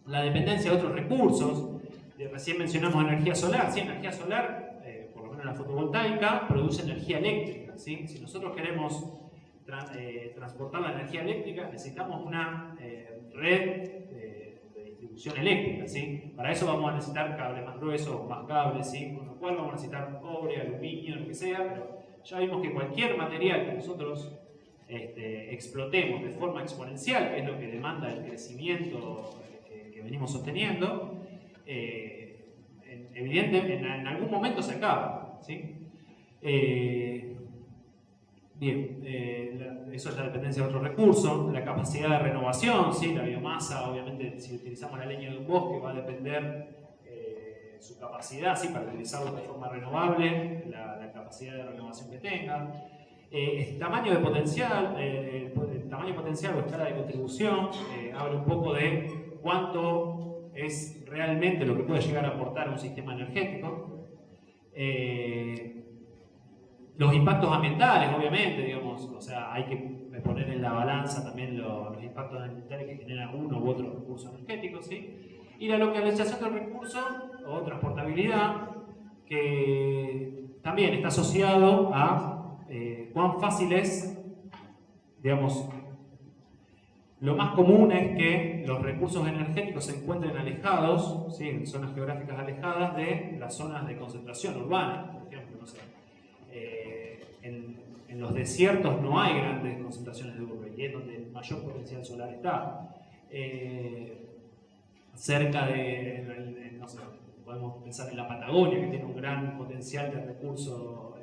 La dependencia de otros recursos. Recién mencionamos energía solar. Sí, energía solar, por lo menos la fotovoltaica, produce energía eléctrica, ¿sí? Si nosotros queremos transportar la energía eléctrica, necesitamos una red de distribución eléctrica, ¿sí? Para eso vamos a necesitar cables más gruesos, más cables, ¿sí?, con lo cual vamos a necesitar cobre, aluminio, lo que sea, pero ya vimos que cualquier material que nosotros explotemos de forma exponencial, que es lo que demanda el crecimiento que venimos sosteniendo, evidente, en algún momento se acaba, ¿sí? Bien, eso es la dependencia de otros recursos, la capacidad de renovación, ¿sí?, la biomasa, obviamente si utilizamos la leña de un bosque va a depender su capacidad, ¿sí?, para utilizarlo de forma renovable, la capacidad de renovación que tenga. El tamaño de potencial, el tamaño potencial o escala de contribución, habla un poco de cuánto es realmente lo que puede llegar a aportar un sistema energético. Los impactos ambientales, obviamente, digamos, o sea, hay que poner en la balanza también los impactos ambientales que genera uno u otro recurso energético, ¿sí? Y la localización del recurso o transportabilidad, que también está asociado a cuán fácil es, digamos. Lo más común es que los recursos energéticos se encuentren alejados, ¿sí?, en zonas geográficas alejadas de las zonas de concentración urbana. Por ejemplo, no sé, en los desiertos no hay grandes concentraciones de urbe y es donde el mayor potencial solar está. Cerca de, no sé, podemos pensar en la Patagonia, que tiene un gran potencial de recurso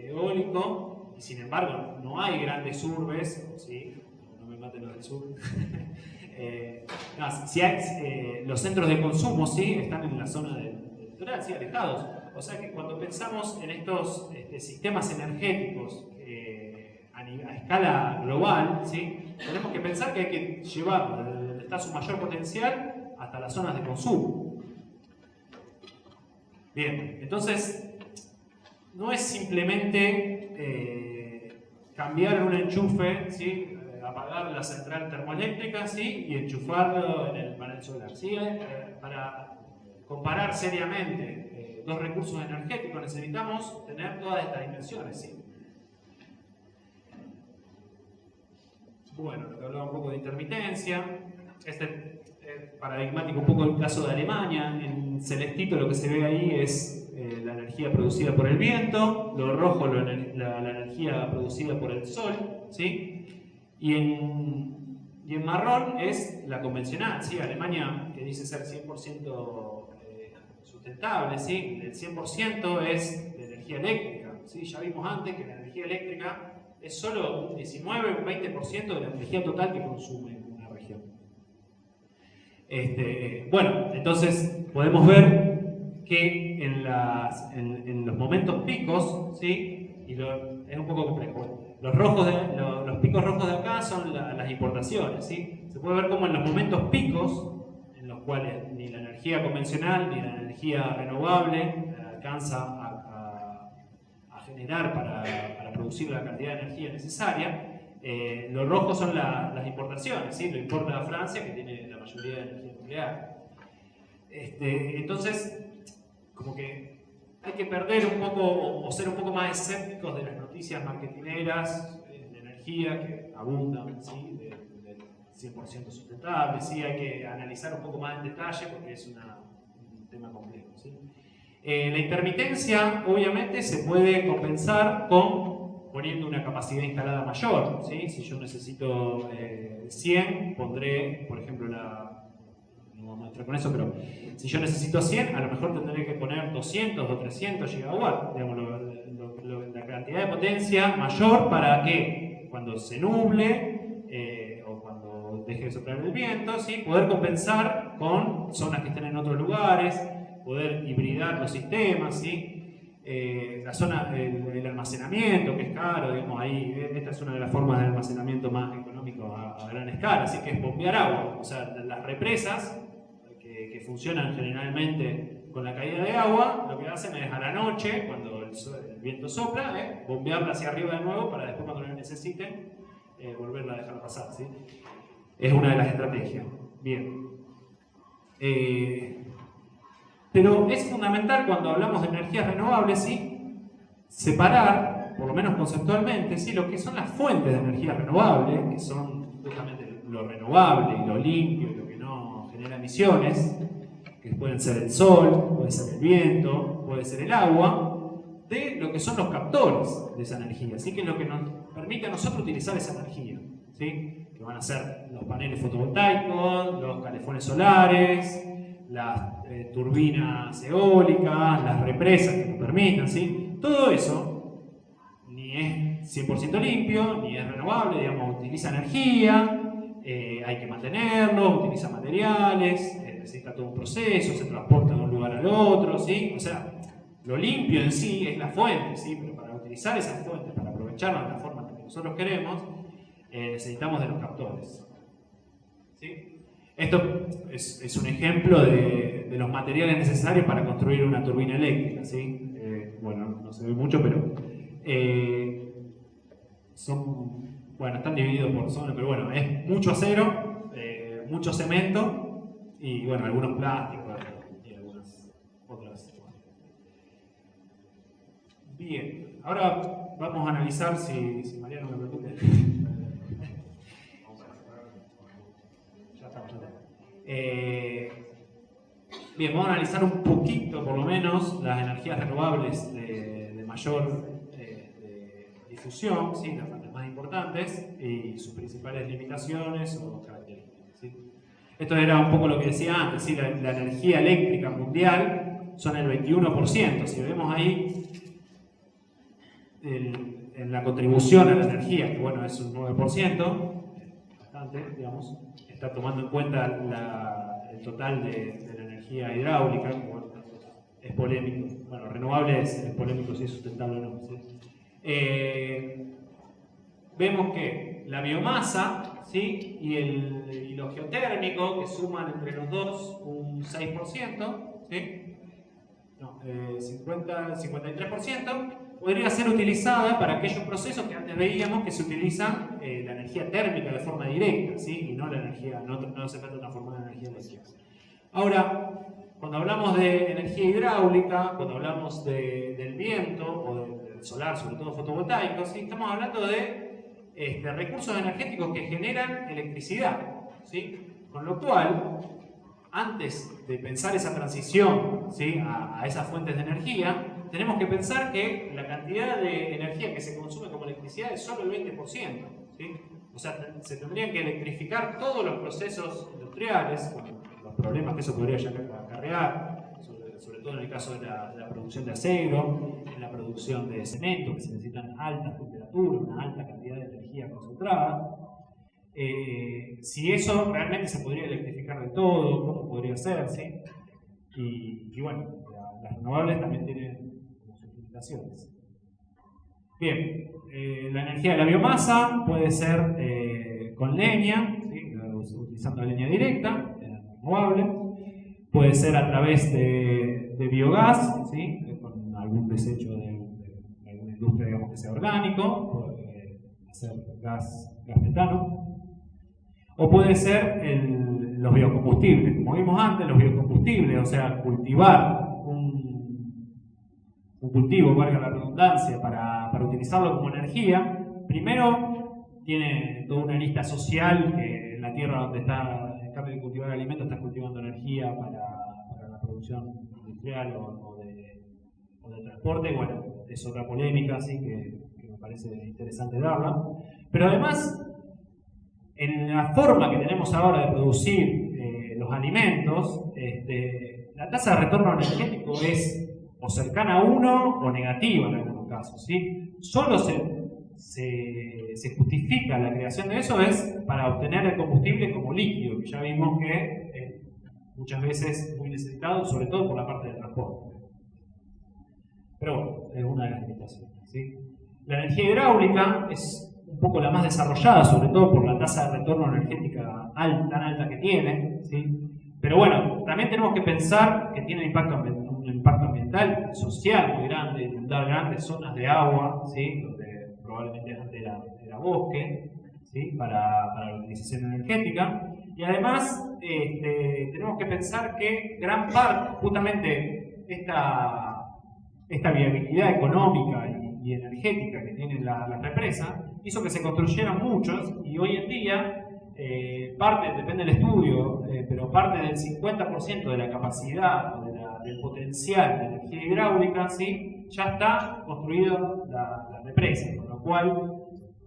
eólico, y sin embargo no hay grandes urbes, ¿sí?, de los del sur. Los centros de consumo, sí, están en la zona del litoral, sí, alejados. O sea que cuando pensamos en estos sistemas energéticos a escala global, ¿sí?, tenemos que pensar que hay que llevar donde está su mayor potencial hasta las zonas de consumo. Bien, entonces no es simplemente cambiar un enchufe, ¿sí? Apagar la central termoeléctrica, ¿sí? Y enchufarlo en el panel solar, ¿sí? Para comparar seriamente dos recursos energéticos necesitamos tener todas estas dimensiones, ¿sí? Bueno, lo que hablaba un poco de intermitencia, este paradigmático un poco el caso de Alemania. En celestito lo que se ve ahí es la energía producida por el viento, lo rojo la energía producida por el sol, ¿sí? Y en marrón es la convencional, ¿sí? Alemania, que dice ser 100% sustentable, ¿sí? El 100% es de energía eléctrica, ¿sí? Ya vimos antes que la energía eléctrica es solo un 19 o un 20% de la energía total que consume una región. Bueno, entonces podemos ver que en los momentos picos, ¿sí? Y es un poco complejo. Los picos rojos de acá son las importaciones, ¿sí? Se puede ver como en los momentos picos, en los cuales ni la energía convencional ni la energía renovable alcanza a generar para producir la cantidad de energía necesaria. Los rojos son las importaciones, ¿sí? Lo importa Francia, que tiene la mayoría de energía nuclear. Entonces, como que hay que perder un poco o ser un poco más escépticos de las noticias marketineras de energía que abundan, ¿sí? De 100% sustentable, ¿sí? Hay que analizar un poco más en detalle porque es un tema complejo, ¿sí? La intermitencia, obviamente, se puede compensar poniendo una capacidad instalada mayor, ¿sí? Si yo necesito 100, pondré, por ejemplo, no vamos a entrar con eso, pero si yo necesito 100, a lo mejor tendré que poner 200 o 300 gigawatts, digamos, la cantidad de potencia mayor para que cuando se nuble o cuando deje de soplar el viento, ¿sí? Poder compensar con zonas que estén en otros lugares, poder hibridar los sistemas, ¿sí? La zona, el almacenamiento, que es caro, digamos, ahí, esta es una de las formas de almacenamiento más económico a gran escala, así que es bombear agua. O sea, las represas que funcionan generalmente con la caída de agua, lo que hacen es a la noche, cuando el viento sopla, bombearla hacia arriba de nuevo para después cuando la necesiten, volverla a dejar pasar, ¿sí? Es una de las estrategias. Bien. Pero es fundamental cuando hablamos de energías renovables, ¿sí? Separar, por lo menos conceptualmente, ¿sí? Lo que son las fuentes de energía renovable, que son justamente lo renovable y lo limpio y lo que no genera emisiones, que pueden ser el sol, puede ser el viento, puede ser el agua, de lo que son los captores de esa energía, ¿sí? Que es lo que nos permite a nosotros utilizar esa energía, ¿sí? Que van a ser los paneles fotovoltaicos, los calefones solares, las turbinas eólicas, las represas que nos permitan, ¿sí? Todo eso ni es 100% limpio, ni es renovable, digamos, utiliza energía, hay que mantenerlo, utiliza materiales, necesita todo un proceso, se transporta de un lugar al otro, ¿sí? O sea, lo limpio en sí es la fuente, ¿sí? Pero para utilizar esas fuentes, para aprovecharlas de la forma que nosotros queremos, necesitamos de los captores, ¿sí? Esto es un ejemplo de los materiales necesarios para construir una turbina eléctrica, ¿sí? Bueno, no se ve mucho, pero están divididos por zona, pero bueno, es mucho acero, mucho cemento y bueno, algunos plásticos y algunas otras. Bien, ahora vamos a analizar si Mariano me permite. Bien, vamos a analizar un poquito, por lo menos, las energías renovables de mayor difusión, ¿sí? Las más importantes y sus principales limitaciones o características, ¿sí? Esto era un poco lo que decía antes, ¿sí? La energía eléctrica mundial son el 21%. Si vemos ahí en la contribución a la energía, que bueno, es un 9%, bastante, digamos, está tomando en cuenta el total de la energía hidráulica, que bueno, es polémico. Bueno, renovable es polémico si es sustentable o no, ¿sí? Vemos que la biomasa, ¿sí? y lo geotérmico, que suman entre los dos un 6%, ¿sí? No, 53%, podría ser utilizada para aquellos procesos que antes veíamos que se utilizan la energía térmica de forma directa, ¿sí? Y no la energía, no se trata de transformar en energía eléctrica. Ahora, cuando hablamos de energía hidráulica, cuando hablamos del viento o del solar, sobre todo fotovoltaico, ¿sí? Estamos hablando de recursos energéticos que generan electricidad, ¿sí? Con lo cual, antes de pensar esa transición, ¿sí? a esas fuentes de energía, tenemos que pensar que la cantidad de energía que se consume como electricidad es solo el 20%. ¿Sí? O sea, se tendrían que electrificar todos los procesos industriales, con los problemas que eso podría acarrear, sobre todo en el caso de la producción de acero, en la producción de cemento, que se necesitan altas temperaturas, una alta cantidad de energía concentrada. Si eso realmente se podría electrificar de todo, ¿cómo podría ser? ¿Sí? Y bueno, las renovables también tienen sus limitaciones. Bien, la energía de la biomasa puede ser con leña, ¿sí? Utilizando la leña directa, renovable. Puede ser a través de biogás, ¿sí? Con algún desecho de alguna industria, digamos, que sea orgánico, puede hacer gas metano. O puede ser los biocombustibles, como vimos antes, los biocombustibles, o sea, cultivar un cultivo, valga la redundancia, para utilizarlo como energía. Primero, tiene toda una lista social que en la tierra donde está, en cambio de cultivar alimentos, está cultivando energía para la producción industrial o de transporte. Bueno, es otra polémica, así que me parece interesante darla. Pero además, en la forma que tenemos ahora de producir los alimentos, la tasa de retorno energético es o cercana a 1 o negativa en algunos casos, ¿sí? Solo se justifica la creación de eso es para obtener el combustible como líquido, que ya vimos que muchas veces muy necesitado, sobre todo por la parte del transporte. Pero bueno, es una de las limitaciones, ¿sí? La energía hidráulica es un poco la más desarrollada, sobre todo por la tasa de retorno energética tan alta que tiene, ¿sí? Pero bueno, también tenemos que pensar que tiene un impacto ambiental, social muy grande, inundar grandes zonas de agua, ¿sí? Donde probablemente antes era bosque, ¿sí? Para la utilización energética. Y además tenemos que pensar que gran parte, justamente esta viabilidad económica y energética que tiene la represa, hizo que se construyeran muchos, y hoy en día depende del estudio, pero parte del 50% de la capacidad o del potencial de energía hidráulica, ¿sí? Ya está construida la represa, con lo cual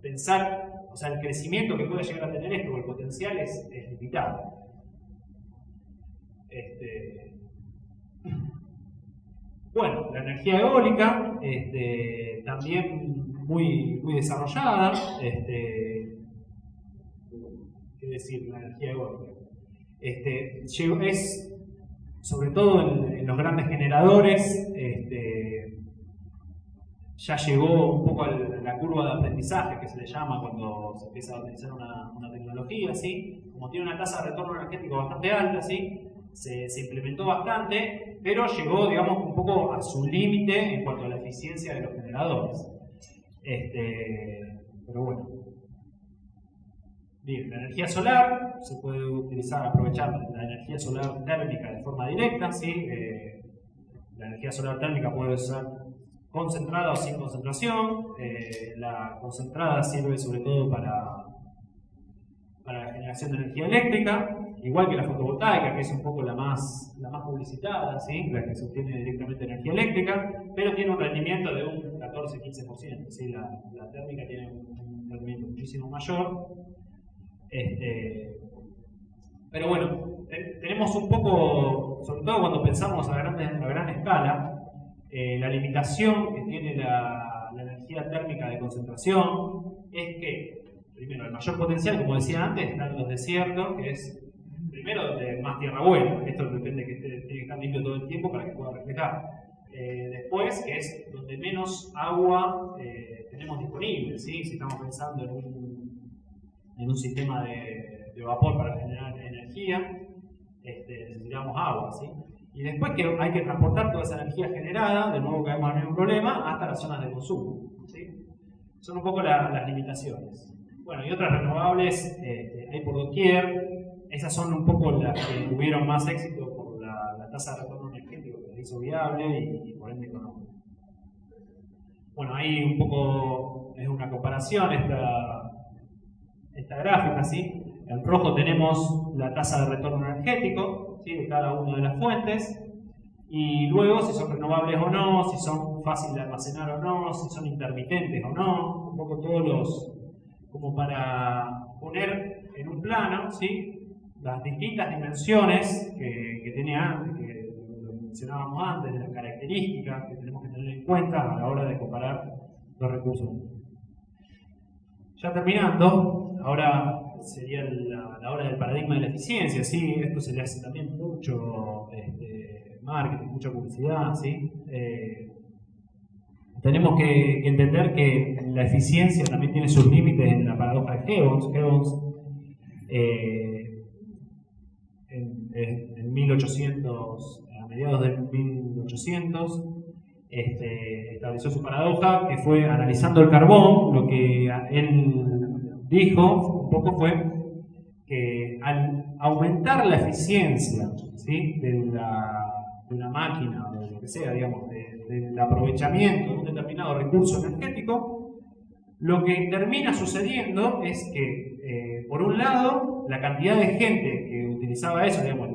pensar, o sea, el crecimiento que puede llegar a tener esto, o el potencial es limitado. Bueno, la energía eólica, también muy desarrollada. ¿Qué decir? La energía eólica. Es, sobre todo en los grandes generadores, ya llegó un poco a la curva de aprendizaje, que se le llama cuando se empieza a utilizar una tecnología, ¿sí? Como tiene una tasa de retorno energético bastante alta, ¿sí? Se implementó bastante, pero llegó, digamos, un poco a su límite en cuanto a la eficiencia de los generadores. Pero bueno. Bien, la energía solar se puede aprovechar la energía solar térmica de forma directa, ¿sí? La energía solar térmica puede ser concentrada o sin concentración. La concentrada sirve sobre todo para la generación de energía eléctrica, igual que la fotovoltaica, que es un poco la más publicitada, ¿sí? La que se obtiene directamente energía eléctrica, pero tiene un rendimiento de un 14-15%, ¿sí? La térmica tiene un rendimiento muchísimo mayor. Pero bueno, tenemos un poco, sobre todo cuando pensamos a gran escala, la limitación que tiene la energía térmica de concentración es que, primero, el mayor potencial, como decía antes, está en los desiertos, que es, primero, de más tierra buena. Esto depende de que tiene que estar limpio todo el tiempo para que pueda reflejar. Después, que es donde menos agua tenemos disponible, ¿sí? Si estamos pensando en un sistema de vapor para generar energía, necesitamos agua, ¿sí? Y después que hay que transportar toda esa energía generada, de nuevo caemos en el mismo problema, hasta las zonas de consumo. ¿Sí? Son un poco las limitaciones. Bueno, y otras renovables hay por doquier. Esas son un poco las que tuvieron más éxito por la tasa de retorno energético que las hizo viable y por ende económico. Bueno, ahí un poco es una comparación esta gráfica, ¿sí? En rojo tenemos la tasa de retorno energético, ¿sí? De cada una de las fuentes, y luego si son renovables o no, si son fáciles de almacenar o no, si son intermitentes o no, un poco todos los, como para poner en un plano, ¿sí? Las distintas dimensiones que tenía antes, que lo mencionábamos antes, de las características que tenemos que tener en cuenta a la hora de comparar los recursos. Ya terminando, ahora sería la hora del paradigma de la eficiencia, ¿sí? Esto se le hace también mucho marketing, mucha publicidad, ¿sí? Tenemos que entender que la eficiencia también tiene sus límites en la paradoja de Jevons. Jevons en 1800, a mediados de 1800, estableció su paradoja, que fue analizando el carbón. Lo que él dijo un poco fue que al aumentar la eficiencia, ¿sí? de una máquina o de lo que sea, digamos, del aprovechamiento de un determinado recurso energético, lo que termina sucediendo es que, por un lado, la cantidad de gente que utilizaba eso, digamos,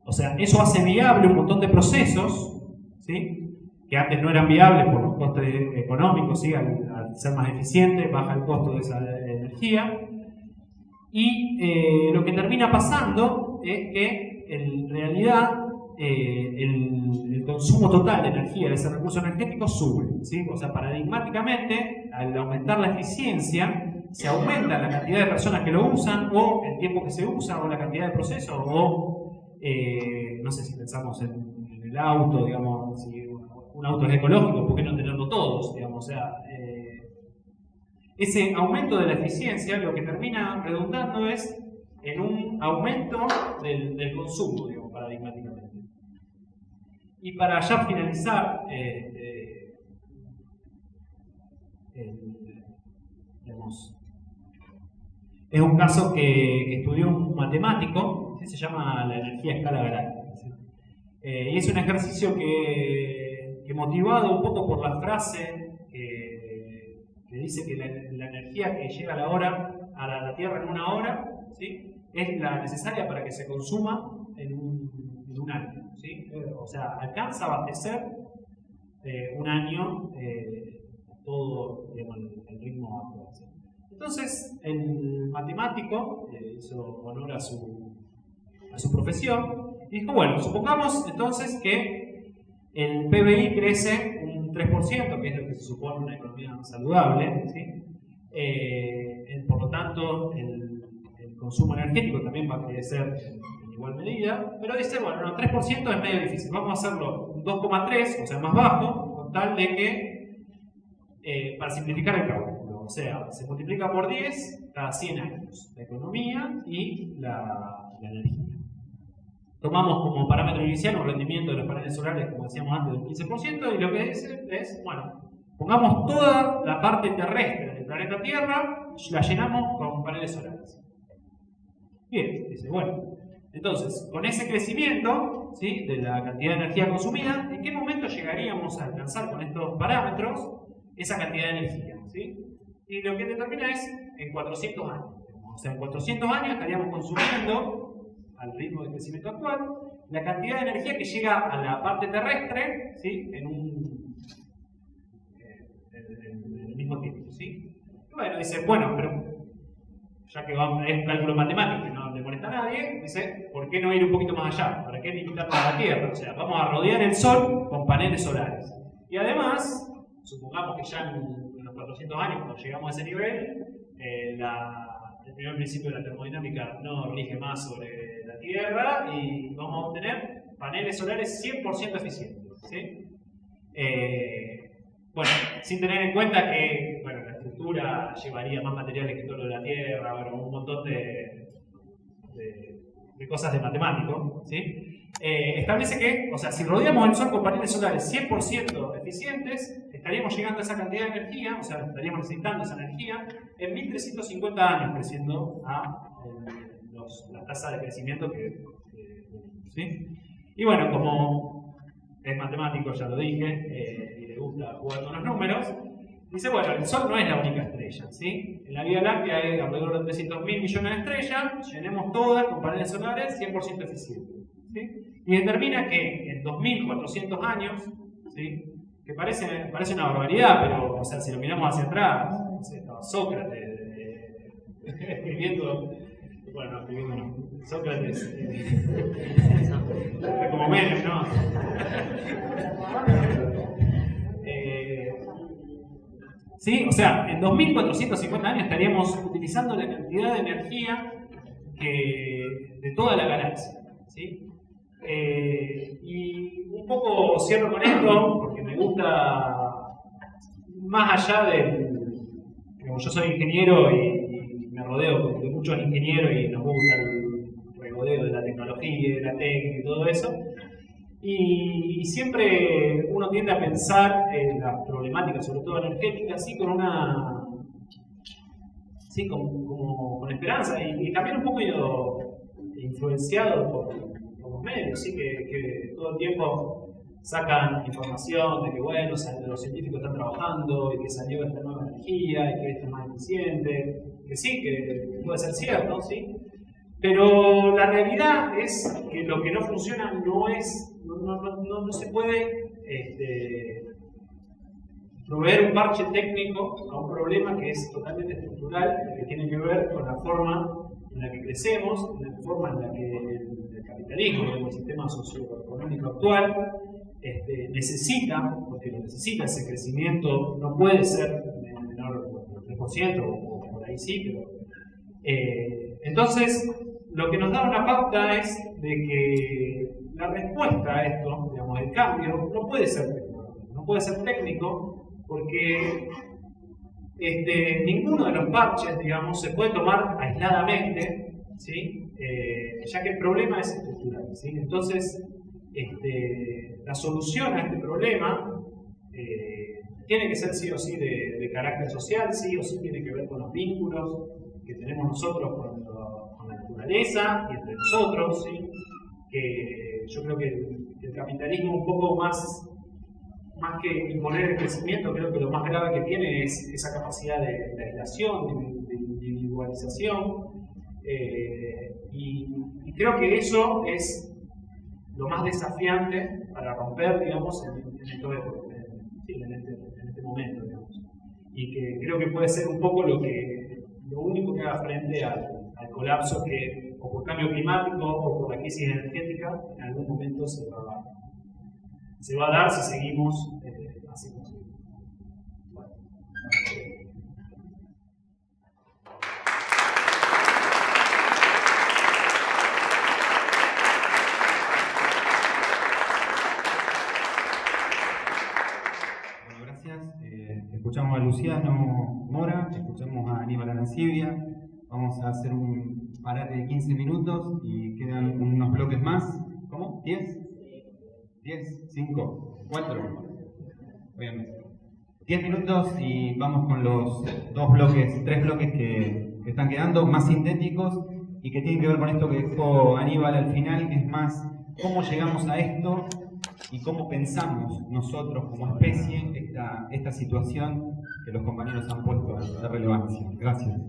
o sea, eso hace viable un montón de procesos, ¿sí? Que antes no eran viables por los costes económicos, ¿sí? Al ser más eficiente, baja el costo de esa energía. Y lo que termina pasando es que en realidad el consumo total de energía de ese recurso energético sube, ¿sí? O sea, paradigmáticamente, al aumentar la eficiencia, se aumenta la cantidad de personas que lo usan, o el tiempo que se usa, o la cantidad de procesos, o no sé si pensamos en el auto, digamos, si un auto es ecológico, ¿por qué no tenerlo todos? Digamos, o sea, ese aumento de la eficiencia lo que termina redundando es en un aumento del consumo, digamos, paradigmáticamente. Y para ya finalizar, digamos, es un caso que estudió un matemático, que se llama la energía a escala galáctica. ¿Sí? Y es un ejercicio que motivado un poco por la frase que dice que la energía que llega a la Tierra en una hora, ¿sí? Es la necesaria para que se consuma en un año. ¿Sí? O sea, alcanza a abastecer un año todo, digamos, el ritmo actual. ¿Sí? Entonces, el matemático hizo honor a su profesión y dijo, bueno, supongamos entonces que el PBI crece un 3%, que es lo que se supone una economía saludable, ¿sí? Por lo tanto, el consumo energético también va a crecer en igual medida, pero dice, bueno, no, 3% es medio difícil, vamos a hacerlo un 2,3, o sea, más bajo, con tal de que, para simplificar el cálculo, o sea, se multiplica por 10 cada 100 años, la economía y la energía. Tomamos como parámetro inicial un rendimiento de los paneles solares, como decíamos antes, del 15%, y lo que dice es, bueno, pongamos toda la parte terrestre del planeta Tierra, la llenamos con paneles solares. Bien, dice, bueno, entonces, con ese crecimiento, ¿sí? De la cantidad de energía consumida, ¿en qué momento llegaríamos a alcanzar con estos parámetros esa cantidad de energía? ¿Sí? Y lo que determina es en 400 años. O sea, en 400 años estaríamos consumiendo, al ritmo de crecimiento actual, la cantidad de energía que llega a la parte terrestre, ¿sí? en el mismo tiempo. ¿Sí? Y bueno, dice, bueno, pero ya que es un cálculo matemático que no le molesta a nadie, dice, ¿por qué no ir un poquito más allá? ¿Para qué limitarnos a la Tierra? O sea, vamos a rodear el Sol con paneles solares. Y además, supongamos que ya en los 400 años, cuando llegamos a ese nivel, el primer principio de la termodinámica no rige más sobre la Tierra y vamos a obtener paneles solares 100% eficientes. ¿Sí? Bueno, sin tener en cuenta que la estructura llevaría más materiales que todo lo de la Tierra, un montón de de cosas de matemático, ¿sí? Establece que, o sea, si rodeamos el Sol con paneles solares 100% eficientes, estaríamos llegando a esa cantidad de energía, o sea, estaríamos necesitando esa energía en 1350 años, creciendo a la tasa de crecimiento ¿sí? Y bueno, como es matemático, ya lo dije, y le gusta jugar con los números, dice, bueno, el Sol no es la única estrella, ¿sí? En la Vía Láctea hay alrededor de 300.000 millones de estrellas, llenemos todas con paneles solares 100% eficientes, ¿sí? Y determina que en 2400 años, ¿sí? Que parece una barbaridad, pero, o sea, si lo miramos hacia atrás, no sé, estaba Sócrates escribiendo, bueno, no, escribiendo no, Sócrates, como Menem, ¿no? ¿Sí? O sea, en 2450 años estaríamos utilizando la cantidad de energía de toda la galaxia, ¿sí? Y un poco cierro con esto, porque me gusta, más allá como yo soy ingeniero y me rodeo de muchos ingenieros y nos gusta el regodeo de la tecnología, de la técnica y todo eso, y siempre uno tiende a pensar en las problemáticas, sobre todo energéticas, así con con esperanza, y también un poco influenciado por los medios, ¿sí? que todo el tiempo sacan información de que, bueno, los científicos están trabajando y que salió esta nueva energía y que esto es más eficiente, que sí, que puede ser cierto, ¿sí? Pero la realidad es que lo que no funciona no se puede proveer un parche técnico a un problema que es totalmente estructural, que tiene que ver con la forma en la que crecemos, la forma en la que el capitalismo, el sistema socioeconómico actual, necesita, porque necesita ese crecimiento, no puede ser menor del 3% o por ahí sí, pero entonces lo que nos da una pauta es de que la respuesta a esto, digamos, el cambio, no puede ser técnico, porque ninguno de los parches, digamos, se puede tomar aisladamente, ¿sí? Ya que el problema es estructural, ¿sí? Entonces, la solución a este problema tiene que ser sí o sí de carácter social, sí o sí tiene que ver con los vínculos que tenemos nosotros con la naturaleza y entre nosotros, ¿sí? Que yo creo que el capitalismo un poco más que imponer el crecimiento, creo que lo más grave que tiene es esa capacidad de aislación, de individualización, y creo que eso es lo más desafiante para romper, digamos, en este momento, digamos. Y que creo que puede ser un poco lo único que haga frente al colapso que, o por cambio climático o por la crisis energética, en algún momento se va a dar si seguimos así como seguimos. Bueno. Gracias. Escuchamos a Luciano Mora, escuchamos a Aníbal Arancibia. Vamos a hacer un parate de 15 minutos y quedan unos bloques más. ¿Cómo? ¿10? 10, 5, 4. Obviamente. 10 minutos y vamos con los 3 bloques que están quedando, más sintéticos y que tienen que ver con esto que dijo Aníbal al final, que es más cómo llegamos a esto y cómo pensamos nosotros como especie esta situación que los compañeros han puesto de relevancia. Gracias.